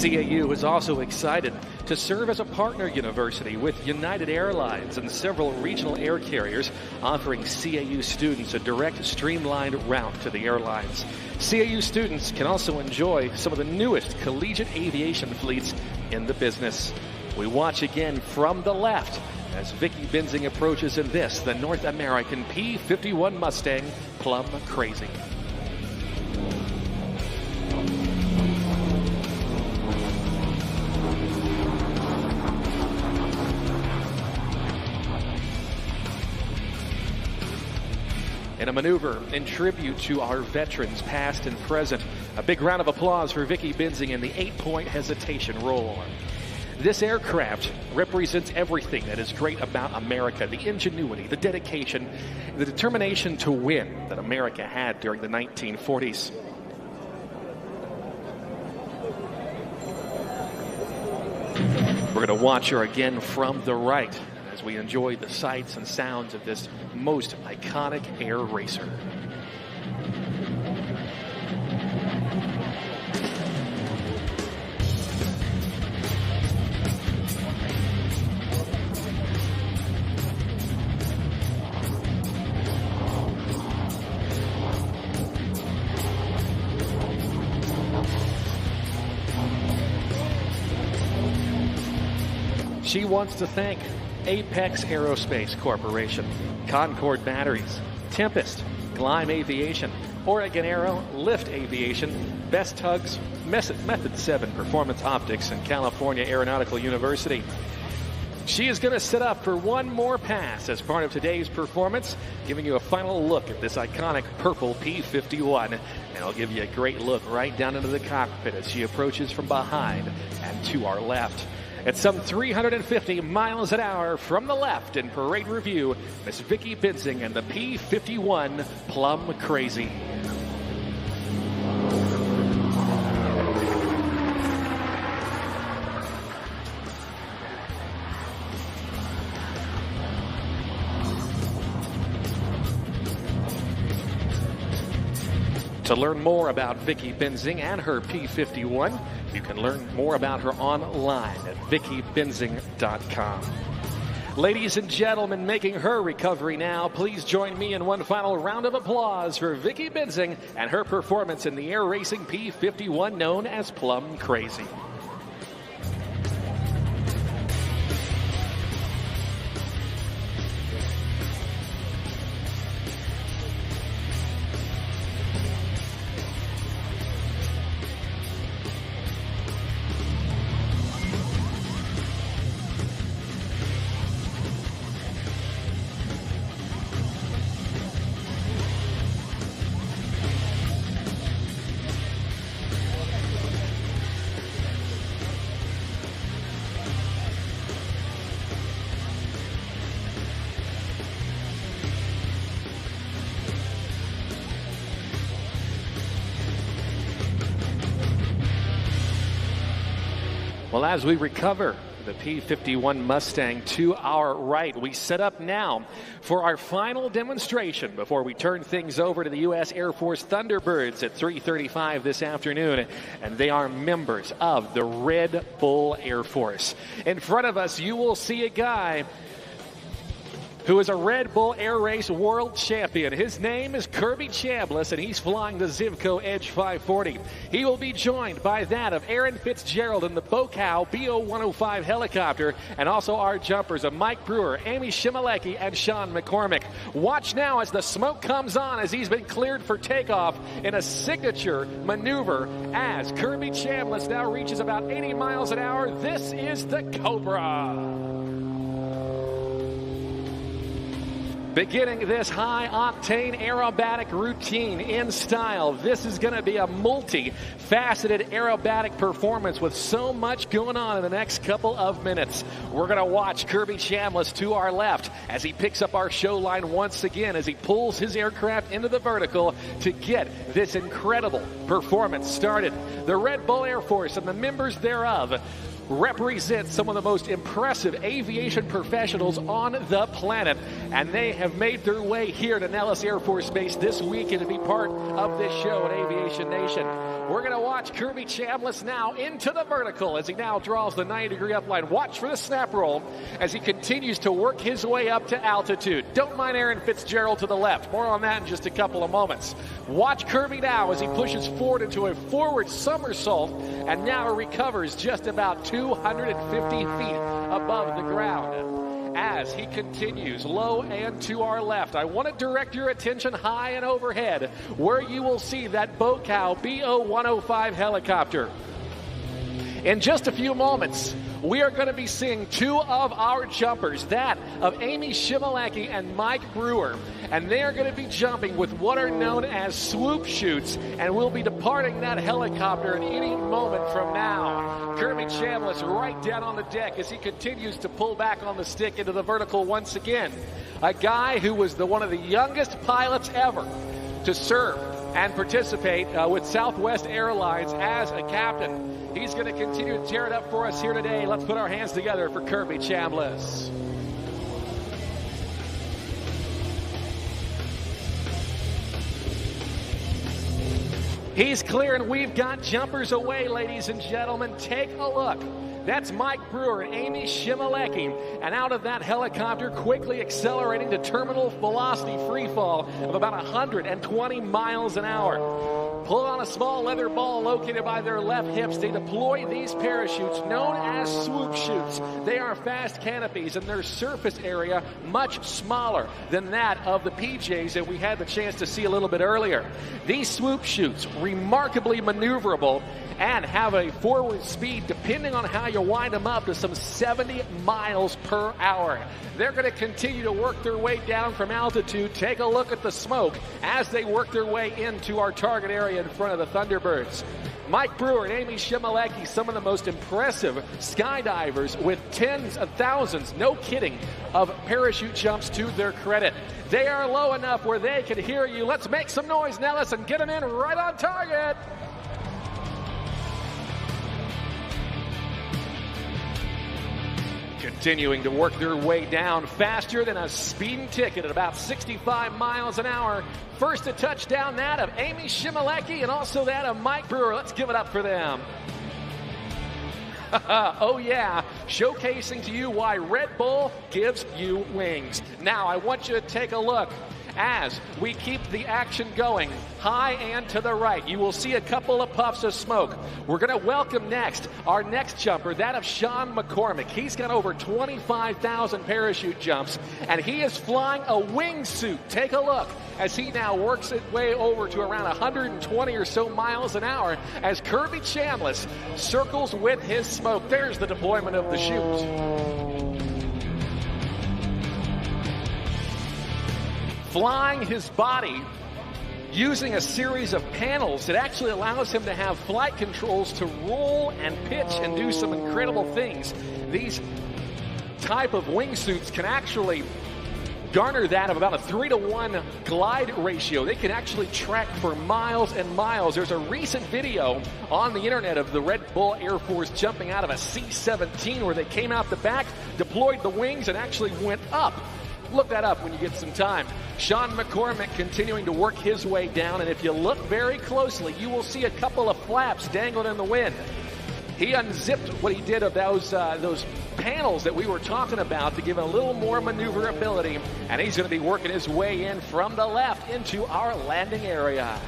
CAU is also excited to serve as a partner university with United Airlines and several regional air carriers, offering CAU students a direct, streamlined route to the airlines. CAU students can also enjoy some of the newest collegiate aviation fleets in the business. We watch again from the left as Vicki Benzing approaches in this, the North American P-51 Mustang Plum Crazy. In a maneuver in tribute to our veterans past and present, a big round of applause for Vicki Benzing in the 8-point hesitation roll. This aircraft represents everything that is great about America, the ingenuity, the dedication, the determination to win that America had during the 1940s. We're going to watch her again from the right as we enjoy the sights and sounds of this most iconic air racer. She wants to thank Apex Aerospace Corporation, Concord Batteries, Tempest, Gleim Aviation, Oregon Aero, Lift Aviation, Best Tugs, Method 7 Performance Optics, and California Aeronautical University. She is going to set up for one more pass as part of today's performance, giving you a final look at this iconic purple P-51. And I'll give you a great look right down into the cockpit as she approaches from behind and to our left. At some 350 miles an hour from the left in parade review, Miss Vicki Benzing and the P-51 Plum Crazy. To learn more about Vicki Benzing and her P-51, you can learn more about her online at vickibenzing.com. Ladies and gentlemen, making her recovery now, please join me in one final round of applause for Vicki Benzing and her performance in the air racing P-51 known as Plum Crazy. Well, as we recover the P-51 Mustang to our right, we set up now for our final demonstration before we turn things over to the U.S. Air Force Thunderbirds at 3:35 this afternoon, and they are members of the Red Bull Air Force. In front of us, you will see a guy who is a Red Bull Air Race World Champion. His name is Kirby Chambliss, and he's flying the Zivco Edge 540. He will be joined by that of Aaron Fitzgerald in the Bocow BO-105 helicopter, and also our jumpers of Mike Brewer, Amy Shimalecki, and Sean McCormick. Watch now as the smoke comes on as he's been cleared for takeoff in a signature maneuver as Kirby Chambliss now reaches about 80 miles an hour. This is the Cobra. Beginning this high-octane aerobatic routine in style. This is going to be a multi-faceted aerobatic performance with so much going on in the next couple of minutes. We're going to watch Kirby Chambliss to our left as he picks up our show line once again as he pulls his aircraft into the vertical to get this incredible performance started. The Red Bull Air Force and the members thereof represent some of the most impressive aviation professionals on the planet, and they have made their way here to Nellis Air Force Base this weekend to be part of this show at Aviation Nation. We're going to watch Kirby Chambliss now into the vertical as he now draws the 90-degree upline. Watch for the snap roll as he continues to work his way up to altitude. Don't mind Aaron Fitzgerald to the left. More on that in just a couple of moments. Watch Kirby now as he pushes forward into a forward somersault and now recovers just about 250 feet above the ground. As he continues low and to our left, I want to direct your attention high and overhead where you will see that Bocow BO-105 helicopter. In just a few moments, we are going to be seeing two of our jumpers, that of Amy Shimalecki and Mike Brewer, and they are going to be jumping with what are known as swoop chutes, and we'll be departing that helicopter at any moment from now. Kirby Chambliss right down on the deck as he continues to pull back on the stick into the vertical once again. A guy who was one of the youngest pilots ever to serve and participate with Southwest Airlines as a captain. He's going to continue to tear it up for us here today. Let's put our hands together for Kirby Chambliss. He's clear, and we've got jumpers away, ladies and gentlemen. Take a look. That's Mike Brewer and Amy Shimalecki. And out of that helicopter, quickly accelerating to terminal velocity freefall of about 120 miles an hour. Pull on a small leather ball located by their left hips. They deploy these parachutes known as swoop chutes. They are fast canopies, and their surface area much smaller than that of the PJs that we had the chance to see a little bit earlier. These swoop chutes, remarkably maneuverable, and have a forward speed, depending on how you wind them up, to some 70 miles per hour. They're going to continue to work their way down from altitude. Take a look at the smoke as they work their way into our target area in front of the Thunderbirds. Mike Brewer and Amy Shimalecki, some of the most impressive skydivers with tens of thousands, no kidding, of parachute jumps to their credit. They are low enough where they can hear you. Let's make some noise, Nellis, and get them in right on target. continuing to work their way down faster than a speeding ticket at about 65 miles an hour. First a touchdown, that of Amy Shimalecki, and also that of Mike Brewer. Let's give it up for them. Oh yeah, showcasing to you why Red Bull gives you wings. Now I want you to take a look as we keep the action going high and to the right. You will see a couple of puffs of smoke. We're going to welcome next our next jumper, that of Sean McCormick. He's got over 25,000 parachute jumps, and he is flying a wingsuit. Take a look as he now works his way over to around 120 or so miles an hour as Kirby Chambliss circles with his smoke. There's the deployment of the chute. Flying his body using a series of panels that actually allows him to have flight controls to roll and pitch and do some incredible things. These type of wingsuits can actually garner that of about a 3-to-1 glide ratio. They can actually track for miles and miles. There's a recent video on the internet of the Red Bull Air Force jumping out of a C-17 where they came out the back, deployed the wings, and actually went up. Look that up when you get some time. Sean McCormick continuing to work his way down, and if you look very closely, you will see a couple of flaps dangling in the wind. He unzipped what he did of those panels that we were talking about to give a little more maneuverability, and he's going to be working his way in from the left into our landing area.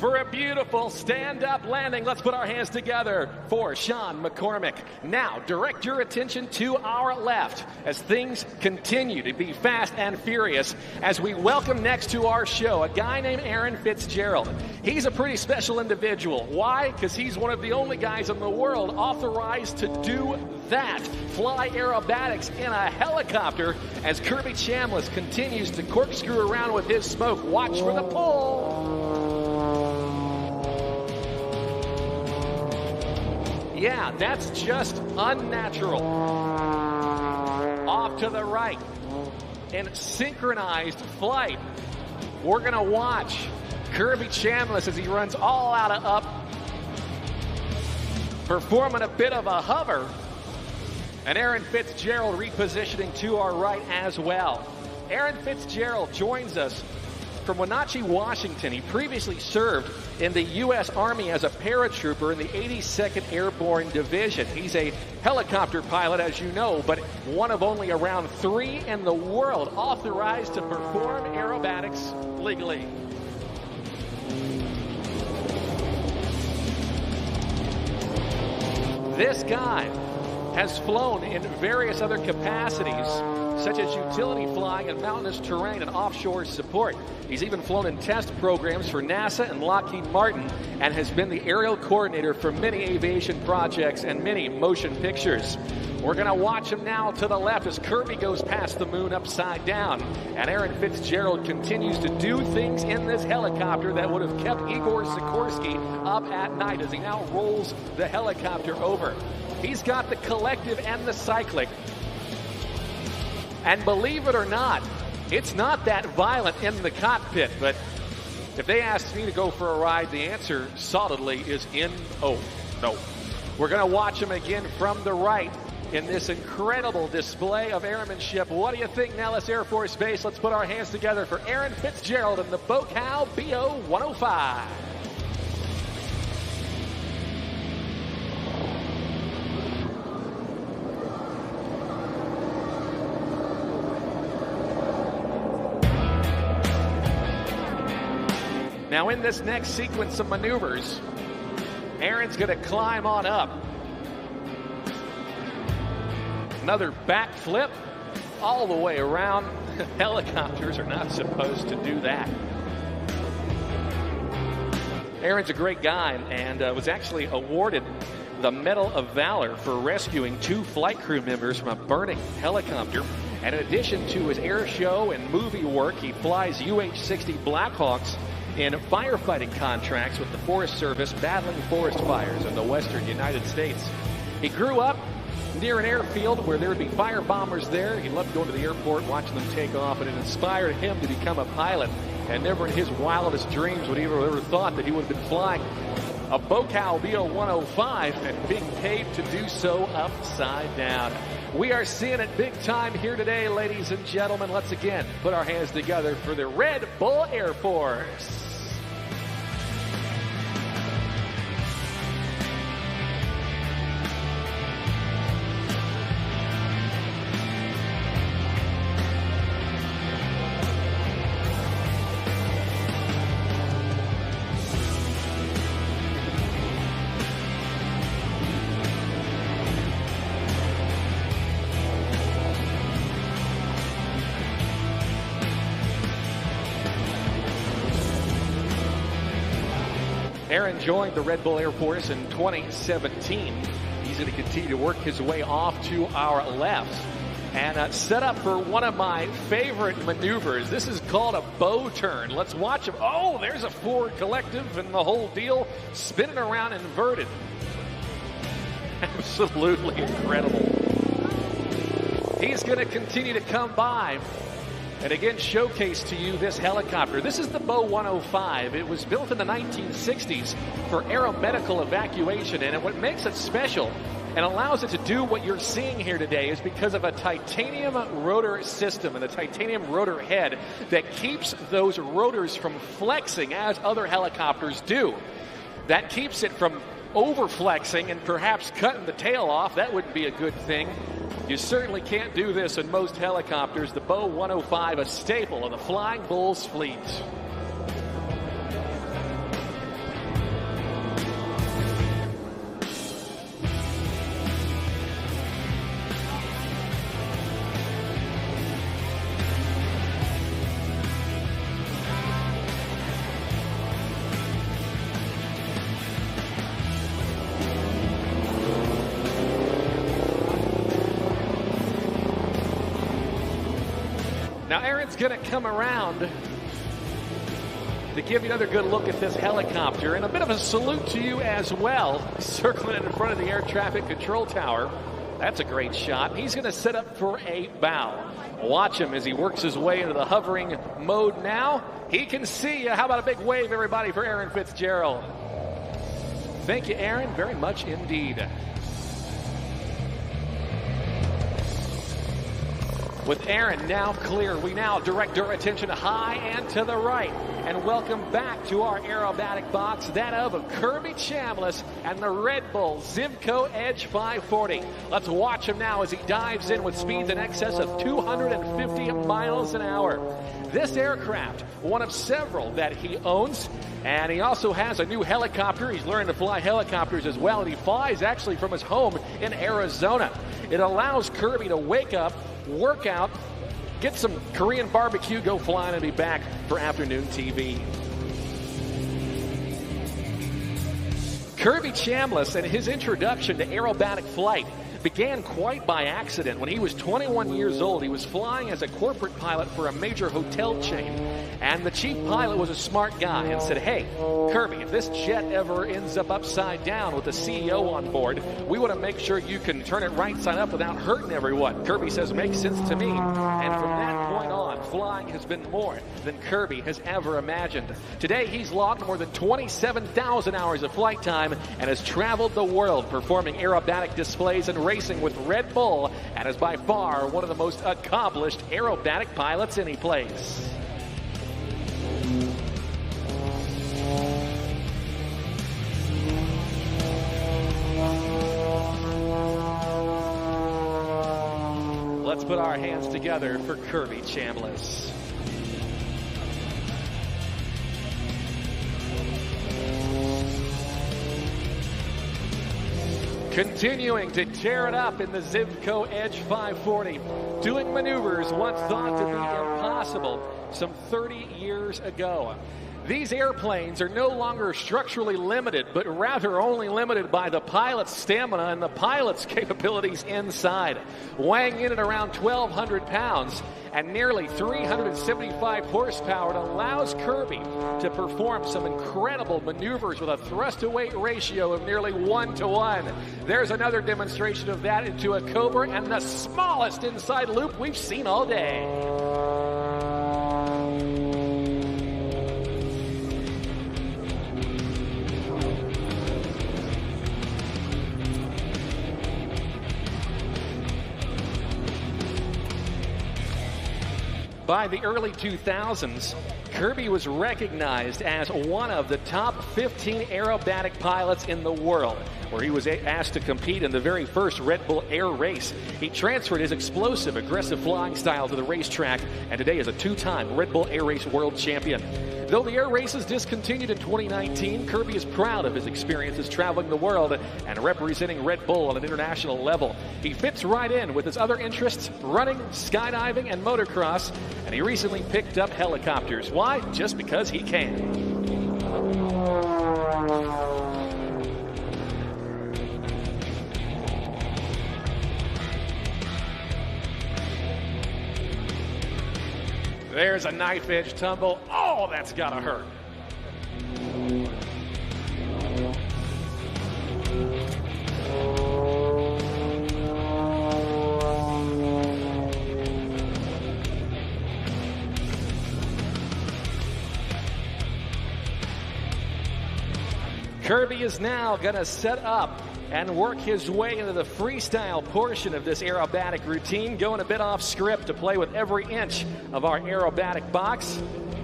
For a beautiful stand-up landing, let's put our hands together for Sean McCormick. Now, direct your attention to our left as things continue to be fast and furious as we welcome next to our show a guy named Aaron Fitzgerald. He's a pretty special individual. Why? Because he's one of the only guys in the world authorized to do that. Fly aerobatics in a helicopter as Kirby Chambliss continues to corkscrew around with his smoke. Watch for the pull. Yeah, that's just unnatural. Off to the right. In synchronized flight, we're going to watch Kirby Chambliss as he runs all out of up, performing a bit of a hover. And Aaron Fitzgerald repositioning to our right as well. Aaron Fitzgerald joins us from Wenatchee, Washington. He previously served in the U.S. Army as a paratrooper in the 82nd Airborne Division. He's a helicopter pilot, as you know, but one of only around 3 in the world authorized to perform aerobatics legally. This guy has flown in various other capacities, such as utility flying in mountainous terrain and offshore support. He's even flown in test programs for NASA and Lockheed Martin and has been the aerial coordinator for many aviation projects and many motion pictures. We're going to watch him now to the left as Kirby goes past the moon upside down. And Aaron Fitzgerald continues to do things in this helicopter that would have kept Igor Sikorsky up at night as he now rolls the helicopter over. He's got the collective and the cyclic. And believe it or not, it's not that violent in the cockpit, but if they asked me to go for a ride, the answer solidly is no. We're going to watch him again from the right in this incredible display of airmanship. What do you think, Nellis Air Force Base? Let's put our hands together for Aaron Fitzgerald in the BoCal BO 105. Now in this next sequence of maneuvers, Aaron's going to climb on up. Another backflip all the way around. Helicopters are not supposed to do that. Aaron's a great guy and was actually awarded the Medal of Valor for rescuing 2 flight crew members from a burning helicopter. And in addition to his air show and movie work, he flies UH-60 Blackhawks in firefighting contracts with the Forest Service battling forest fires in the western United States. He grew up near an airfield where there would be fire bombers there. He loved going to the airport, watching them take off, and it inspired him to become a pilot. And never in his wildest dreams would he ever thought that he would have been flying a Bocal BO-105 and being paid to do so upside down. We are seeing it big time here today, ladies and gentlemen. Let's again put our hands together for the Red Bull Air Force. Aaron joined the Red Bull Air Force in 2017. He's going to continue to work his way off to our left and set up for one of my favorite maneuvers. This is called a bow turn. Let's watch him. Oh, there's a forward collective and the whole deal spinning around inverted. Absolutely incredible. He's going to continue to come by and again showcase to you this helicopter. This is the Bo 105. It was built in the 1960s for aeromedical evacuation, and what makes it special and allows it to do what you're seeing here today is because of a titanium rotor system and a titanium rotor head that keeps those rotors from flexing as other helicopters do. That keeps it from overflexing and perhaps cutting the tail off. That wouldn't be a good thing. You certainly can't do this in most helicopters. The Bo 105, a staple of the Flying Bulls fleet. Now Aaron's going to come around to give you another good look at this helicopter, and a bit of a salute to you as well, circling in front of the air traffic control tower. That's a great shot. He's going to set up for a bow. Watch him as he works his way into the hovering mode now. He can see you. How about a big wave, everybody, for Aaron Fitzgerald? Thank you, Aaron, very much indeed. With Aaron now clear, we now direct our attention high and to the right. And welcome back to our aerobatic box, that of Kirby Chambliss and the Red Bull Zivco Edge 540. Let's watch him now as he dives in with speeds in excess of 250 miles an hour. This aircraft, one of several that he owns, and he also has a new helicopter. He's learning to fly helicopters as well, and he flies actually from his home in Arizona. It allows Kirby to wake up, work out, get some Korean barbecue, go flying, and be back for afternoon TV. Kirby Chambliss and his introduction to aerobatic flight began quite by accident. When he was 21 years old, he was flying as a corporate pilot for a major hotel chain. And the chief pilot was a smart guy and said, hey, Kirby, if this jet ever ends up upside down with the CEO on board, we want to make sure you can turn it right side up without hurting everyone. Kirby says, makes sense to me. And from that point on, flying has been more than Kirby has ever imagined. Today, he's logged more than 27,000 hours of flight time and has traveled the world performing aerobatic displays and racing with Red Bull, and is by far one of the most accomplished aerobatic pilots any place. Let's put our hands together for Kirby Chambliss. Continuing to tear it up in the Zivco Edge 540, doing maneuvers once thought to be impossible some 30 years ago. These airplanes are no longer structurally limited, but rather only limited by the pilot's stamina and the pilot's capabilities inside. Weighing in at around 1,200 pounds and nearly 375 horsepower, it allows Kirby to perform some incredible maneuvers with a thrust-to-weight ratio of nearly 1-to-1. There's another demonstration of that into a Colbert and the smallest inside loop we've seen all day. By the early 2000s, Kirby was recognized as one of the top 15 aerobatic pilots in the world, where he was asked to compete in the very first Red Bull Air race. He transferred his explosive, aggressive flying style to the racetrack, and today is a two-time Red Bull Air Race world champion. Though the air races discontinued in 2019, Kirby is proud of his experiences traveling the world and representing Red Bull on an international level. He fits right in with his other interests, running, skydiving, and motocross, and he recently picked up helicopters. Why? Just because he can. There's a knife edge tumble. Oh, that's gotta hurt. Kirby is now gonna set up and work his way into the freestyle portion of this aerobatic routine, going a bit off script to play with every inch of our aerobatic box.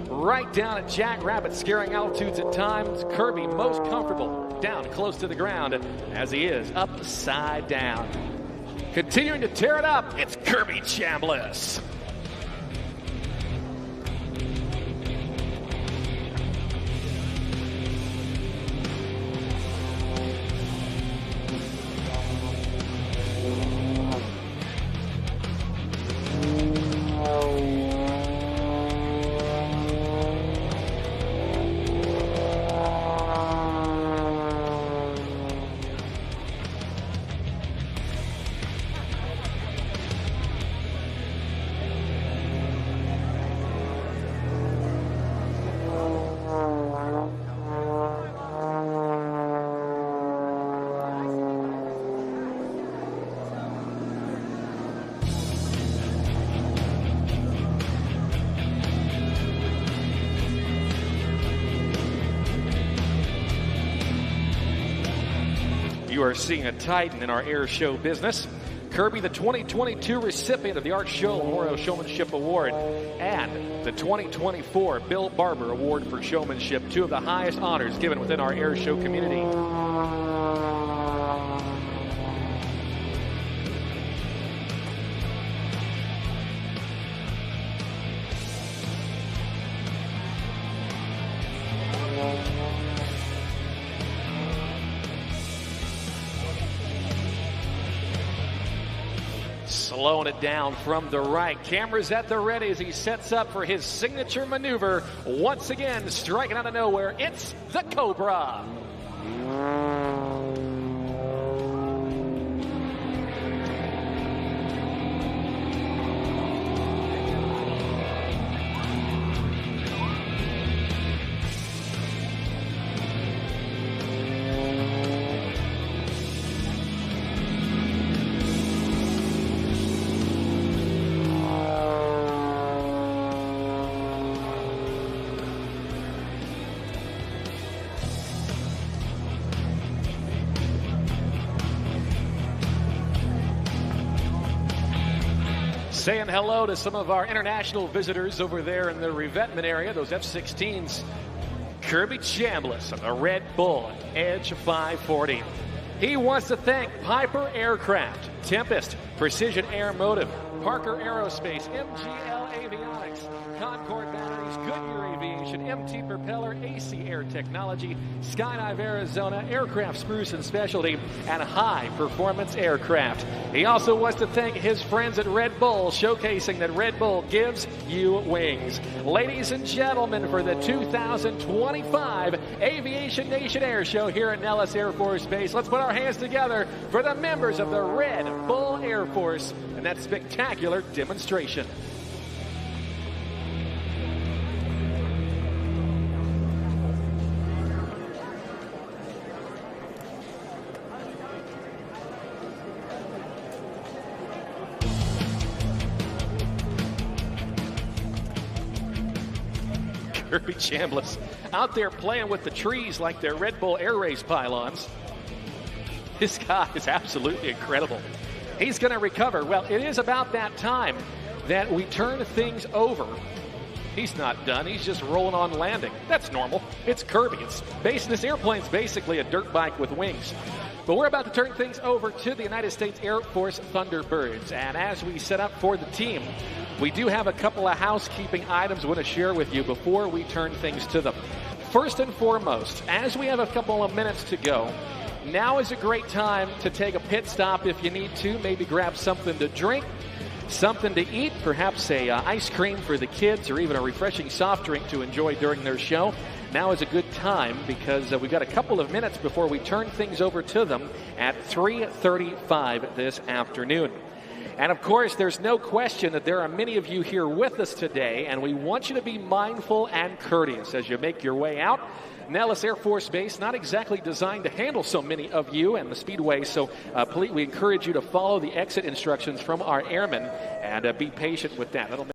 Right down at Jackrabbit, scaring altitudes at times. Kirby most comfortable down close to the ground as he is upside down. Continuing to tear it up, it's Kirby Chambliss. You are seeing a titan in our air show business. Kirby, the 2022 recipient of the Art Show Memorial Showmanship Award, and the 2024 Bill Barber Award for Showmanship, two of the highest honors given within our air show community. Slowing it down from the right. Cameras at the ready as he sets up for his signature maneuver. Once again, striking out of nowhere, it's the Cobra. Saying hello to some of our international visitors over there in the revetment area, those F-16s. Kirby Chambliss of the Red Bull Edge 540. He wants to thank Piper Aircraft, Tempest, Precision Air Motive, Parker Aerospace, MGL Avionics, Concord Batteries, Goodyear Aviation, MT Propeller, AC Air Technology, Skydive Arizona, Aircraft Spruce and Specialty, and High Performance Aircraft. He also wants to thank his friends at Red Bull, showcasing that Red Bull gives you wings. Ladies and gentlemen, for the 2025 Aviation Nation Air Show here at Nellis Air Force Base, let's put our hands together for the members of the Red Bull Air Force and that spectacular demonstration. Kirby Chambliss out there playing with the trees like they're Red Bull Air Race pylons. This guy is absolutely incredible. He's going to recover. Well, it is about that time. that we turn things over. He's not done. He's just rolling on landing. That's normal. It's Kirby. This airplane's basically a dirt bike with wings. But we're about to turn things over to the United States Air Force Thunderbirds. And as we set up for the team, we do have a couple of housekeeping items we want to share with you before we turn things to them. First and foremost, as we have a couple of minutes to go, now is a great time to take a pit stop if you need to. Maybe grab something to drink, something to eat, perhaps a ice cream for the kids, or even a refreshing soft drink to enjoy during their show. Now is a good time because we've got a couple of minutes before we turn things over to them at 3:35 this afternoon. And of course, there's no question that there are many of you here with us today, and we want you to be mindful and courteous as you make your way out. Nellis Air Force Base, not exactly designed to handle so many of you and the Speedway, so we encourage you to follow the exit instructions from our airmen and be patient with that. That'll